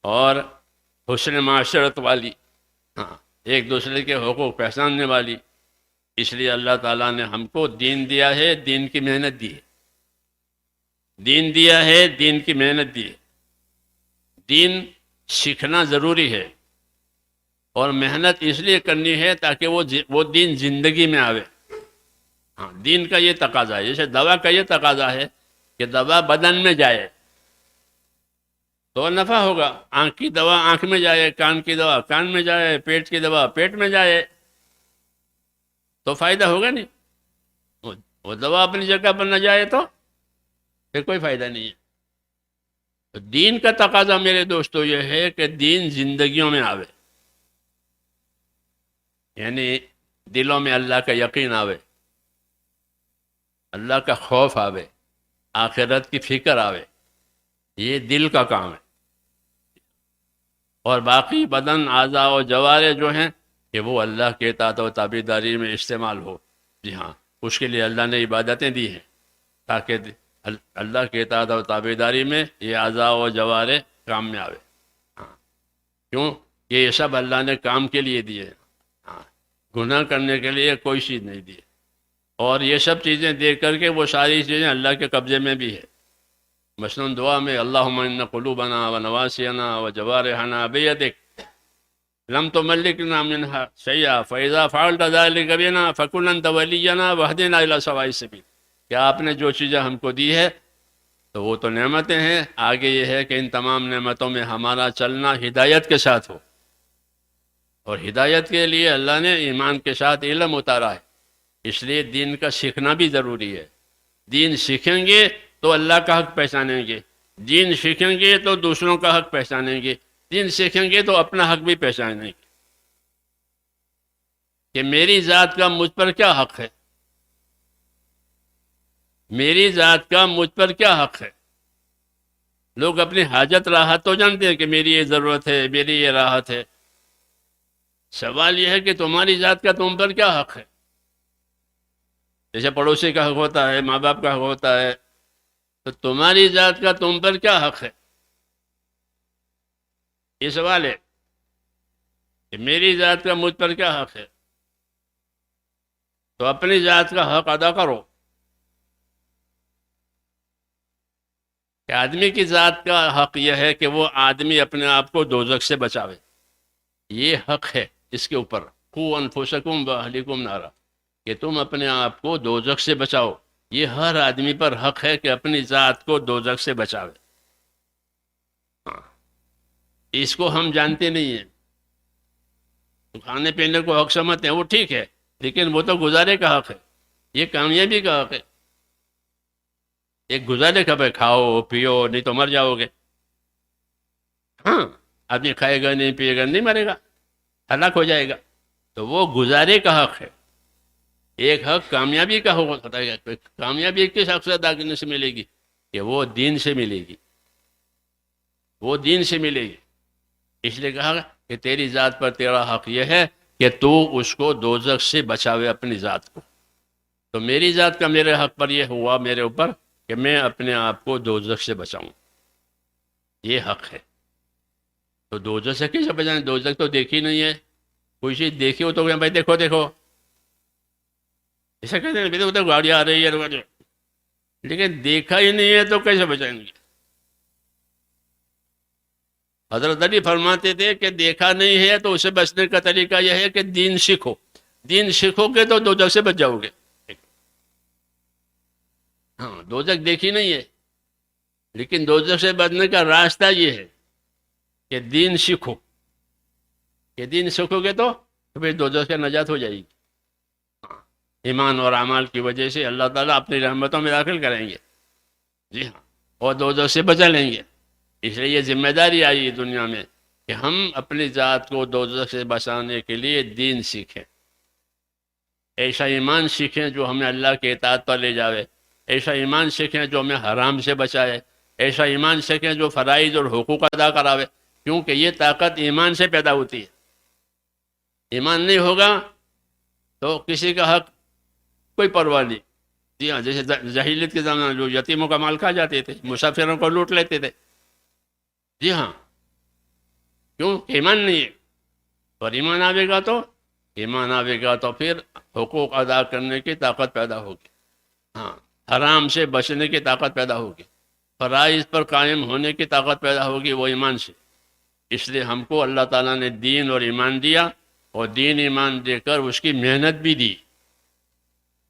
اور حسن معاشرت والی، ہاں، ایک دوسرے کے حقوق پہچاننے والی۔ اس لیے اللہ تعالیٰ نے ہم کو دین دیا ہے، دین کی محنت دی ہے، دین دیا ہے، دین کی محنت دی ہے۔ دین سیکھنا ضروری ہے، اور محنت اس لیے کرنی ہے تاکہ وہ دین زندگی میں آوے۔ ہاں، دین کا یہ تقاضا ہے، جیسے دوا کا یہ تقاضا ہے کہ دوا بدن میں جائے تو نفع ہوگا۔ آنکھ کی دوا آنکھ میں جائے، کان کی دوا کان میں جائے، پیٹ کی دوا پیٹ میں جائے تو فائدہ ہوگا نہیں۔ وہ دوا اپنی جگہ پر نہ جائے تو پھر کوئی فائدہ نہیں ہے۔ تو دین کا تقاضا میرے دوستو یہ ہے کہ دین زندگیوں میں آوے، یعنی دلوں میں اللہ کا یقین آوے، اللہ کا خوف آوے، آخرت کی فکر آوے۔ یہ دل کا کام ہے، اور باقی بدن، اعضاء و جوارح جو ہیں کہ وہ اللہ کے اطاعت و تابعداری میں استعمال ہو۔ جی ہاں، اس کے لیے اللہ نے عبادتیں دی ہیں تاکہ اللہ کے اطاعت و تابعداری میں یہ اعضاء و جوارح کام میں آوے۔ ہاں، کیوں؟ یہ سب اللہ نے کام کے لیے دیے، ہاں، گناہ کرنے کے لیے کوئی چیز نہیں دی۔ اور یہ سب چیزیں دیکھ کر کے وہ ساری چیزیں اللہ کے قبضے میں بھی ہے۔ مثلاً دعا میں اللہم ان قلوبنا و نواسینا و جوارحنا بیدک لم تملکنا منها شیئا فاذا فعلت ذلک بنا فکن انت ولینا واہدنا الی سواء السبیل، کہ آپ نے جو چیزیں ہم کو دی ہے تو وہ تو نعمتیں ہیں، آگے یہ ہے کہ ان تمام نعمتوں میں ہمارا چلنا ہدایت کے ساتھ ہو، اور ہدایت کے لیے اللہ نے ایمان کے ساتھ علم اتارا ہے۔ اس لیے دین کا سیکھنا بھی ضروری ہے۔ دین سیکھیں گے تو اللہ کا حق پہچانیں گے، دین سیکھیں گے تو دوسروں کا حق پہچانیں گے، دین سیکھیں گے تو اپنا حق بھی پہچانیں گے کہ میری ذات کا مجھ پر کیا حق ہے، میری ذات کا مجھ پر کیا حق ہے۔ لوگ اپنی حاجت راحت تو جانتے ہیں کہ میری یہ ضرورت ہے، میری یہ راحت ہے۔ سوال یہ ہے کہ تمہاری ذات کا تم پر کیا حق ہے؟ جیسے پڑوسی کا حق ہوتا ہے، ماں باپ کا حق ہوتا ہے، تو تمہاری ذات کا تم پر کیا حق ہے؟ یہ سوال ہے کہ میری ذات کا مجھ پر کیا حق ہے، تو اپنی ذات کا حق ادا کرو۔ کہ آدمی کی ذات کا حق یہ ہے کہ وہ آدمی اپنے آپ کو دوزخ سے بچاوے، یہ حق ہے اس کے اوپر۔ قوا انفسکم واہلیکم نارا، کہ تم اپنے آپ کو دوزخ سے بچاؤ۔ یہ ہر آدمی پر حق ہے کہ اپنی ذات کو دوزخ سے بچاوے۔ ہاں، اس کو ہم جانتے نہیں ہیں، تو کھانے پینے کو حق سمجھتے ہیں، وہ ٹھیک ہے، لیکن وہ تو گزارے کا حق ہے، یہ کامیابی کا حق ہے۔ ایک گزارے کا بھائی کھاؤ پیو نہیں تو مر جاؤ گے۔ ہاں، آدمی کھائے گا نہیں پیے گا نہیں مرے گا، ہلاک ہو جائے گا، تو وہ گزارے کا حق ہے۔ ایک حق کامیابی کا ہوتا ہے۔ کامیابی کس حق سے ادا کرنے سے ملے گی؟ کہ وہ دین سے ملے گی، وہ دین سے ملے گی۔ اس لیے کہا کہ تیری ذات پر تیرا حق یہ ہے کہ تو اس کو دوزخ سے بچاوے، اپنی ذات کو۔ تو میری ذات کا میرے حق پر یہ ہوا میرے اوپر کہ میں اپنے آپ کو دوزخ سے بچاؤں، یہ حق ہے۔ تو دوزخ سے کیسے بچائیں؟ دوزخ تو دیکھی نہیں ہے، کوئی چیز دیکھی ہو تو کہ بھائی دیکھو دیکھو، ایسا کہتے ہیں ادھر گاڑی آ رہی ہے، لیکن دیکھا ہی نہیں ہے تو کیسے بچائیں گے؟ حضرت علی فرماتے تھے کہ دیکھا نہیں ہے تو اسے بچنے کا طریقہ یہ ہے کہ دین سیکھو، دین سیکھو گے تو دوزخ سے بچ جاؤ گے۔ ہاں، دوزخ دیکھی نہیں ہے، لیکن دوزخ سے بچنے کا راستہ یہ ہے کہ دین سیکھو، کہ دین سیکھو گے تو پھر دوزخ سے نجات ہو جائے گی۔ ایمان اور اعمال کی وجہ سے اللہ تعالیٰ اپنی رحمتوں میں داخل کریں گے، جی ہاں، اور دوزخ سے بچا لیں گے۔ اس لیے یہ ذمہ داری آئی ہے دنیا میں کہ ہم اپنی ذات کو دوزخ سے بچانے کے لیے دین سیکھیں، ایسا ایمان سیکھیں جو ہمیں اللہ کے اطاعت پر لے جاوے، ایسا ایمان سیکھیں جو ہمیں حرام سے بچائے، ایسا ایمان سیکھیں جو فرائض اور حقوق ادا کراوے، کیونکہ یہ طاقت ایمان سے پیدا ہوتی ہے۔ ایمان نہیں ہوگا تو کسی کا حق کوئی پرواہ نہیں۔ جی ہاں، جیسے جاہلیت کے زمانے جو یتیموں کا مال کھا جاتے تھے، مسافروں کو لوٹ لیتے تھے، جی ہاں، کیوں؟ ایمان نہیں ہے۔ اور ایمان آئے گا تو پھر حقوق ادا کرنے کی طاقت پیدا ہوگی، ہاں، حرام سے بچنے کی طاقت پیدا ہوگی، فرائض پر قائم ہونے کی طاقت پیدا ہوگی، وہ ایمان سے۔ اس لیے ہم کو اللہ تعالیٰ نے دین اور ایمان دیا، اور دین ایمان دے کر اس کی محنت بھی دی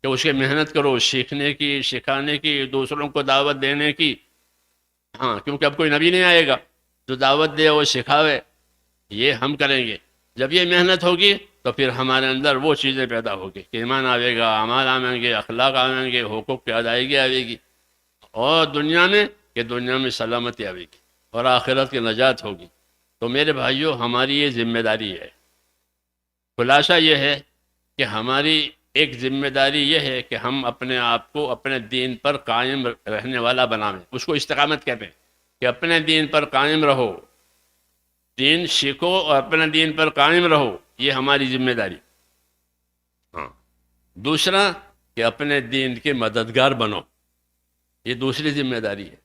کہ اس کی محنت کرو، سیکھنے کی، سکھانے کی، دوسروں کو دعوت دینے کی، ہاں، کیونکہ اب کوئی نبی نہیں آئے گا جو دعوت دے اور سکھاوے، یہ ہم کریں گے۔ جب یہ محنت ہوگی تو پھر ہمارے اندر وہ چیزیں پیدا ہوگی کہ ایمان آئے گا، اعمال آئیں گے، اخلاق آئیں گے، حقوق کی ادائیگی آئے گی، اور دنیا میں سلامتی آئے گی اور آخرت کی نجات ہوگی۔ تو میرے بھائیوں، ہماری یہ ذمہ داری ہے۔ خلاصہ یہ ہے کہ ہماری ایک ذمہ داری یہ ہے کہ ہم اپنے آپ کو اپنے دین پر قائم رہنے والا بنائیں، اس کو استقامت کہتے ہیں، کہ اپنے دین پر قائم رہو، دین سیکھو اور اپنے دین پر قائم رہو، یہ ہماری ذمہ داری۔ ہاں، دوسرا کہ اپنے دین کے مددگار بنو، یہ دوسری ذمہ داری ہے۔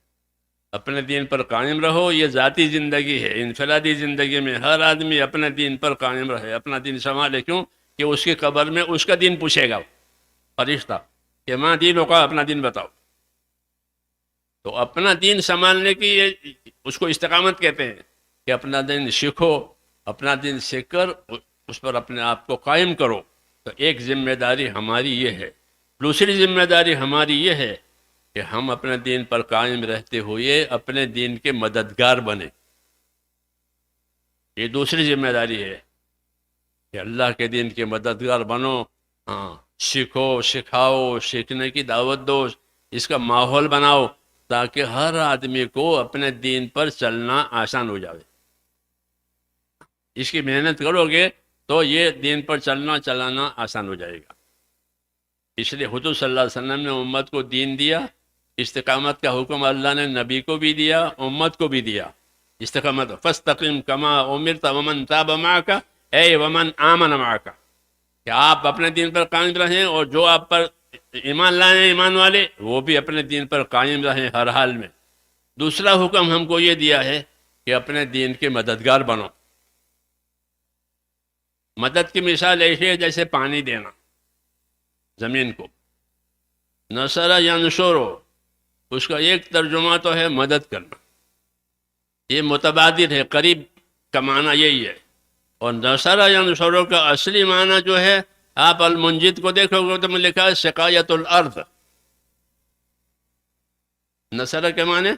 اپنے دین پر قائم رہو، یہ ذاتی زندگی ہے، انفرادی زندگی میں ہر آدمی اپنے دین پر قائم رہے، اپنا دین سنبھالے، کیوں کہ اس کی قبر میں اس کا دین پوچھے گا فرشتہ کہ ماں دینوں کا اپنا دین بتاؤ۔ تو اپنا دین سنبھالنے کی اس کو استقامت کہتے ہیں کہ اپنا دین سیکھو، اپنا دین سیکھ کر اس پر اپنے آپ کو قائم کرو۔ تو ایک ذمہ داری ہماری یہ ہے۔ دوسری ذمہ داری ہماری یہ ہے کہ ہم اپنے دین پر قائم رہتے ہوئے اپنے دین کے مددگار بنیں، یہ دوسری ذمہ داری ہے کہ اللہ کے دین کے مددگار بنو، ہاں، سیکھو، سکھاؤ، سیکھنے کی دعوت دو، اس کا ماحول بناؤ تاکہ ہر آدمی کو اپنے دین پر چلنا آسان ہو جائے۔ اس کی محنت کرو گے تو یہ دین پر چلانا آسان ہو جائے گا۔ اس لیے حضور صلی اللہ علیہ وسلم نے امت کو دین دیا، استقامت کا حکم اللہ نے نبی کو بھی دیا، امت کو بھی دیا۔ استقامت فاستقم کما امرت ومن تاب معک، اے ومن آمن معک، کہ آپ اپنے دین پر قائم رہیں، اور جو آپ پر ایمان لائے ہیں ایمان والے وہ بھی اپنے دین پر قائم رہیں ہر حال میں۔ دوسرا حکم ہم کو یہ دیا ہے کہ اپنے دین کے مددگار بنو۔ مدد کی مثال ایسی ہے جیسے پانی دینا زمین کو، نصر ینصر، اس کا ایک ترجمہ تو ہے مدد کرنا، یہ متبادر ہے، قریب کا معنی یہی ہے۔ اور نصر ینصر کا اصلی معنی جو ہے، آپ المنجد کو دیکھو گے تو میں لکھا ہے سقایت الارض، نصر کے معنی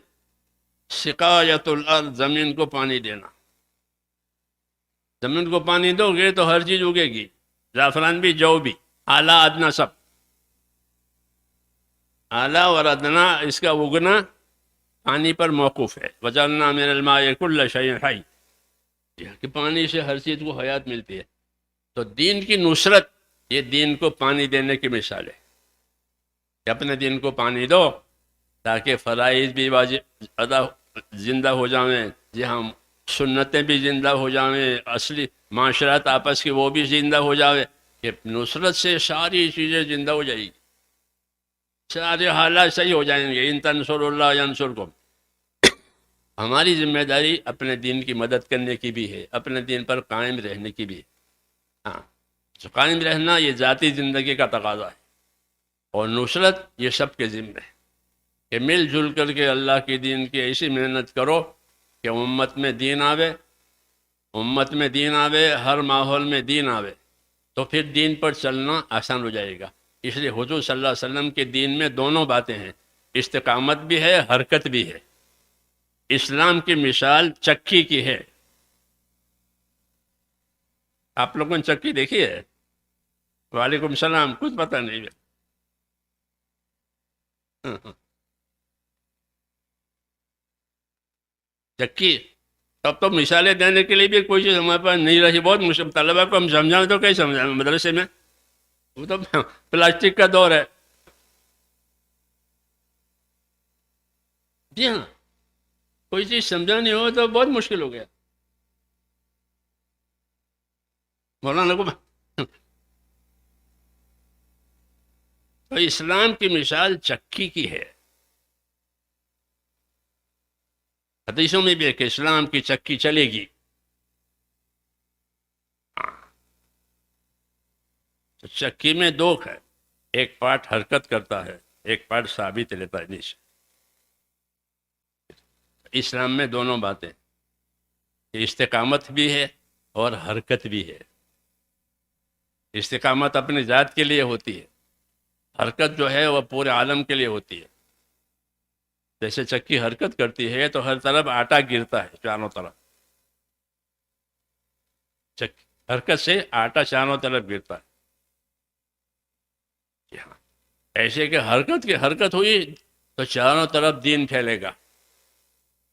سقایت الارض، زمین کو پانی دینا۔ زمین کو پانی دو گے تو ہر چیز اگے گی، زعفران بھی، جو بھی، اعلیٰ ادنا سب۔ اعلیٰ اور ادنا اس کا اگنا پانی پر موقوف ہے۔ وجعلنا من الماء کل شیء حی، کہ پانی سے ہر چیز کو حیات ملتی ہے۔ تو دین کی نصرت یہ دین کو پانی دینے کی مثال ہے کہ اپنے دین کو پانی دو تاکہ فرائض بھی واجب زندہ ہو جائیں، جی ہم سنتیں بھی زندہ ہو جائیں، اصلی معاشرت آپس کی وہ بھی زندہ ہو جاوے، کہ نصرت سے ساری چیزیں زندہ ہو جائے گی۔ سارے حالات صحیح ہو جائیں گے. ان تنصر اللہ ینصرکم. ہماری ذمہ داری اپنے دین کی مدد کرنے کی بھی ہے، اپنے دین پر قائم رہنے کی بھی ہے. ہاں، قائم رہنا یہ ذاتی زندگی کا تقاضا ہے، اور نصرت یہ سب کے ذمہ ہے کہ مل جل کر کے اللہ کے دین کی ایسی محنت کرو کہ امت میں دین آوے، امت میں دین آوے، ہر ماحول میں دین آوے، تو پھر دین پر چلنا آسان ہو جائے گا. اس لیے حضور صلی اللہ علیہ وسلم کے دین میں دونوں باتیں ہیں، استقامت بھی ہے، حرکت بھی ہے. اسلام کی مثال چکی کی ہے. آپ لوگوں نے چکی دیکھی ہے؟ وعلیکم السلام. کچھ پتہ نہیں ہے. چکی. اب تو مثالیں دینے کے لیے بھی کوئی چیز ہمارے پاس نہیں رہی. بہت مشکل. طلبا کو ہم سمجھائیں تو کیسے سمجھائیں مدرسے میں؟ وہ تو پلاسٹک کا دور ہے. جی ہاں، کوئی چیز سمجھانی ہو تو بہت مشکل ہو گیا. مولانا کو تو اسلام کی مثال چکی کی ہے. حدیثوں میں بھی ہے کہ اسلام کی چکی چلے گی. چکی میں دو ہے، ایک پارٹ حرکت کرتا ہے، ایک پارٹ ثابت لیتا ہے نیچے. اسلام میں دونوں باتیں، استقامت بھی ہے اور حرکت بھی ہے. استقامت اپنی ذات کے لیے ہوتی ہے، حرکت جو ہے وہ پورے عالم کے لیے ہوتی ہے. جیسے چکی حرکت کرتی ہے تو ہر طرف آٹا گرتا ہے چاروں طرف. چکی حرکت سے آٹا چاروں طرف گرتا ہے. ہاں، ایسے کہ حرکت کی حرکت ہوئی تو چاروں طرف دین پھیلے گا.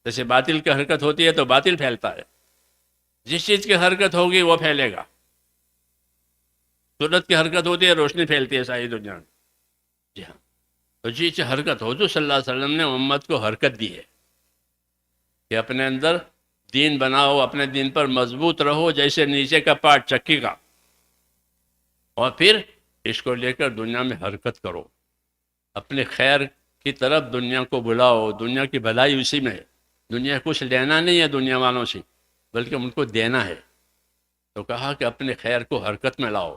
جیسے باطل کی حرکت ہوتی ہے تو باطل پھیلتا ہے. جس چیز کی حرکت ہوگی وہ پھیلے گا. سورج کی حرکت ہوتی ہے، روشنی پھیلتی ہے ساری دنیا میں. جی ہاں، تو جس حرکت حضور صلی اللہ علیہ وسلم نے امت کو حرکت دی ہے کہ اپنے اندر دین بناؤ، اپنے دین پر مضبوط رہو جیسے نیچے کا پارٹ چکی کا، اور پھر اس کو لے کر دنیا میں حرکت کرو. اپنے خیر کی طرف دنیا کو بلاؤ. دنیا کی بھلائی اسی میں ہے. دنیا کچھ لینا نہیں ہے دنیا والوں سے، بلکہ ان کو دینا ہے. تو کہا کہ اپنے خیر کو حرکت میں لاؤ.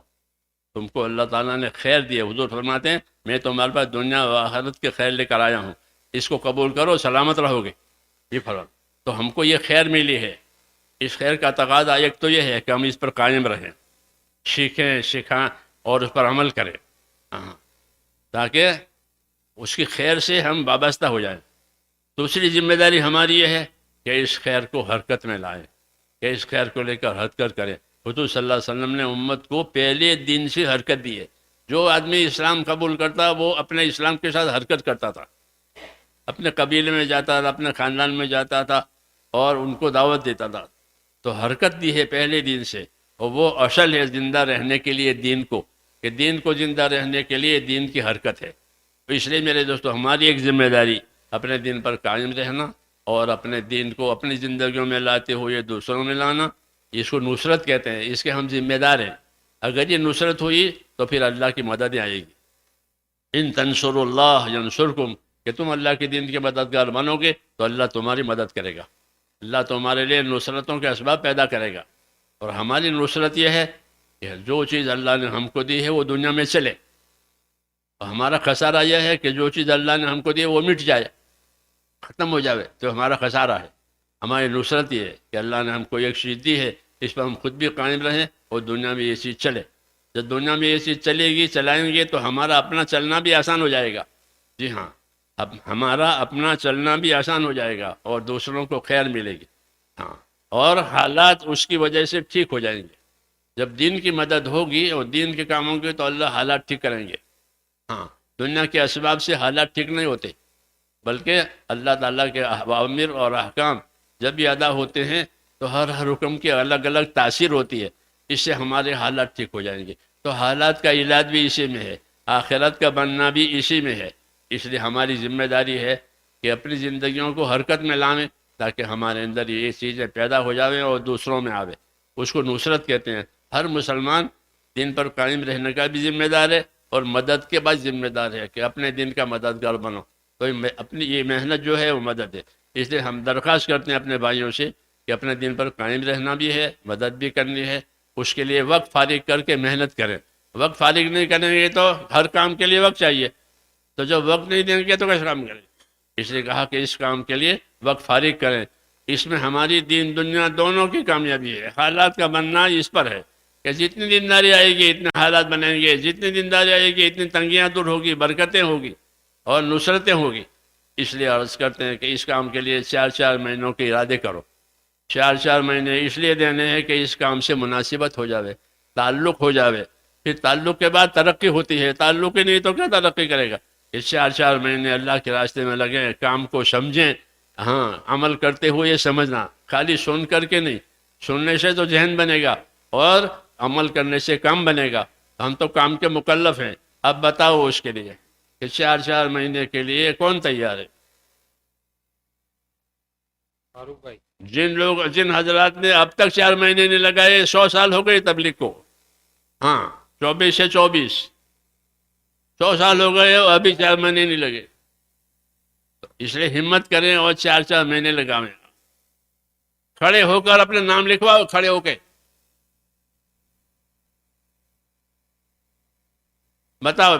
تم کو اللہ تعالیٰ نے خیر دیے. حضور فرماتے ہیں میں تمہارے پاس دنیا و آخرت کے خیر لے کر آیا ہوں، اس کو قبول کرو سلامت رہو گے. یہ فرق. تو ہم کو یہ خیر ملی ہے. اس خیر کا تقاضا ایک تو یہ ہے کہ ہم اس پر قائم رہیں، سیکھیں سکھائیں اور اس پر عمل کریں، تاکہ اس کی خیر سے ہم وابستہ ہو جائیں. دوسری ذمہ داری ہماری یہ ہے کہ اس خیر کو حرکت میں لائیں، کہ اس خیر کو لے کر حرکت کریں. حضور صلی اللہ علیہ وسلم نے امت کو پہلے دن سے حرکت دی ہے. جو آدمی اسلام قبول کرتا وہ اپنے اسلام کے ساتھ حرکت کرتا تھا، اپنے قبیلے میں جاتا تھا، اپنے خاندان میں جاتا تھا اور ان کو دعوت دیتا تھا. تو حرکت دی ہے پہلے دن سے، اور وہ اصل ہے زندہ رہنے کے لیے دین کو، کہ دین کو زندہ رہنے کے لیے دین کی حرکت ہے. تو اس لیے میرے دوستو ہماری ایک ذمہ داری اپنے دین پر قائم رہنا اور اپنے دین کو اپنی زندگیوں میں لاتے ہوئے دوسروں میں لانا. اس کو نصرت کہتے ہیں، اس کے ہم ذمہ دار ہیں. اگر یہ نصرت ہوئی تو پھر اللہ کی مدد آئے گی. ان تنصروا اللہ ینصرکم، کہ تم اللہ کے دین کے مددگار بنو گے تو اللہ تمہاری مدد کرے گا. اللہ تمہارے لیے نصرتوں کے اسباب پیدا کرے گا. اور ہماری نصرت یہ ہے کہ جو چیز اللہ نے ہم کو دی ہے وہ دنیا میں چلے. اور ہمارا خسارہ یہ ہے کہ جو چیز اللہ نے ہم کو دی ہے وہ مٹ جائے، ختم ہو جائے، تو ہمارا خسارہ ہے. ہماری نصرت یہ ہے کہ اللہ نے ہم کو ایک چیز دی ہے، اس پر ہم خود بھی قائم رہیں اور دنیا میں یہ چیز چلے. جب دنیا میں یہ چیز چلے گی، چلائیں گے، تو ہمارا اپنا چلنا بھی آسان ہو جائے گا. جی ہاں، اب ہمارا اپنا چلنا بھی آسان ہو جائے گا اور دوسروں کو خیر ملے گی. ہاں، اور حالات اس کی وجہ سے ٹھیک ہو جائیں گے. جب دین کی مدد ہوگی اور دین کے کاموں کی تو اللہ حالات ٹھیک کریں گے. ہاں، دنیا کے اسباب سے حالات ٹھیک نہیں ہوتے، بلکہ اللہ تعالیٰ کے اوامر اور احکام جب بھی ادا ہوتے ہیں تو ہر حکم کی الگ الگ تاثیر ہوتی ہے. اس سے ہمارے حالات ٹھیک ہو جائیں گے. تو حالات کا علاج بھی اسی میں ہے، آخرت کا بننا بھی اسی میں ہے. اس لیے ہماری ذمہ داری ہے کہ اپنی زندگیوں کو حرکت میں لائیں تاکہ ہمارے اندر یہ چیزیں پیدا ہو جاویں اور دوسروں میں آویں. اس کو نصرت کہتے ہیں. ہر مسلمان دین پر قائم رہنے کا بھی ذمہ دار ہے اور مدد کے بعد ذمہ دار ہے کہ اپنے دین کا مددگار بنو. تو اپنی یہ محنت جو ہے وہ مدد ہے. اس لیے ہم درخواست کرتے ہیں اپنے بھائیوں سے کہ اپنے دین پر قائم رہنا بھی ہے، مدد بھی کرنی ہے. اس کے لیے وقت فارغ کر کے محنت کریں. وقت فارغ نہیں کریں گے تو ہر کام کے لیے وقت چاہیے، تو جب وقت نہیں دیں گے تو کیسے کام کریں؟ اس لیے کہا کہ اس کام کے لیے وقت فارغ کریں. اس میں ہماری دین دنیا دونوں کی کامیابی ہے. حالات کا بننا اس پر ہے کہ جتنی دینداری آئے گی اتنے حالات بنیں گے، جتنی دینداری آئے گی اتنی تنگیاں دور ہوگی، برکتیں ہوگی اور نصرتیں ہوگی. اس لیے عرض کرتے ہیں کہ اس کام کے لیے 4 مہینوں کے ارادے کرو. 4 مہینے اس لیے دینے ہیں کہ اس کام سے مناسبت ہو جاوے، تعلق ہو جاوے. پھر تعلق کے بعد ترقی ہوتی ہے، تعلق ہی نہیں تو کیا ترقی کرے گا؟ اس 4 مہینے اللہ کے راستے میں لگیں، کام کو سمجھیں. ہاں، عمل کرتے ہوئے یہ سمجھنا، خالی سن کر کے نہیں. سننے سے تو ذہن بنے گا اور عمل کرنے سے کام بنے گا. ہم تو کام کے مکلف ہیں. اب بتاؤ اس کے لیے کہ 4 مہینے کے لیے کون تیار ہے؟ فاروق بھائی، جن حضرات نے اب تک 4 مہینے نہیں لگائے، 100 سال ہو گئے تبلیغ کو. ہاں، 24 سے 24 100 سال ہو گئے اور ابھی 4 مہینے نہیں لگے. اس لیے ہمت کریں اور 4 مہینے لگاویں. کھڑے ہو کر اپنے نام لکھواؤ، کھڑے ہو کے بتاؤ.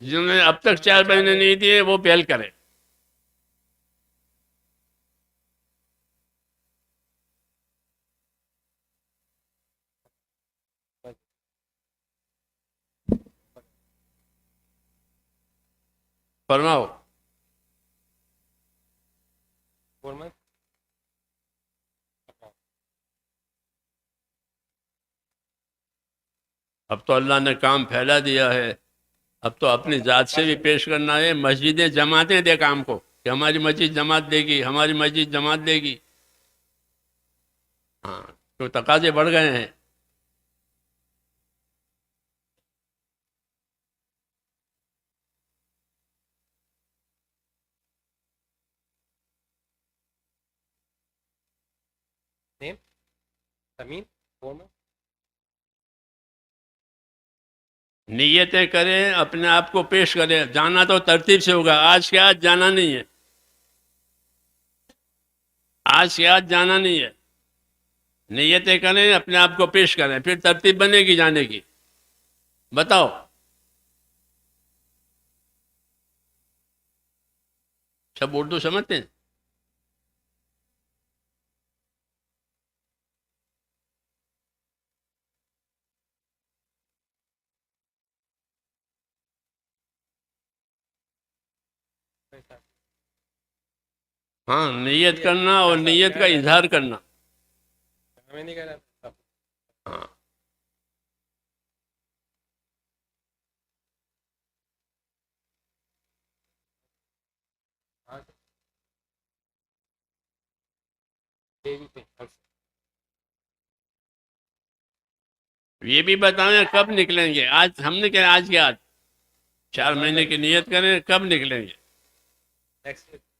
جنہوں نے اب تک 4 مہینے نہیں دیے وہ پہل کریں. فرماؤ. اب تو اللہ نے کام پھیلا دیا ہے. اب تو اپنی ذات سے بھی پیش کرنا ہے. مسجدیں جماعتیں دے کام کو کہ ہماری مسجد جماعت دے گی، ہماری مسجد جماعت دے گی. ہاں، تو تقاضے بڑھ گئے ہیں. نیم تمیم فورمن. نیتیں کریں، اپنے آپ کو پیش کریں. جانا تو ترتیب سے ہوگا. آج کے آج جانا نہیں ہے، آج کے آج جانا نہیں ہے. نیتیں کریں، اپنے آپ کو پیش کریں، پھر ترتیب بنے گی جانے کی. بتاؤ. سب اردو سمجھتے ہیں؟ ہاں، نیت کرنا اور نیت کا اظہار کرنا. ہمیں نہیں کہہ رہا. ہاں، یہ بھی بتائیں کب نکلیں گے. آج ہم نے کہا آج کے آج 4 مہینے کی نیت کریں، کب نکلیں گے؟ نیکسٹ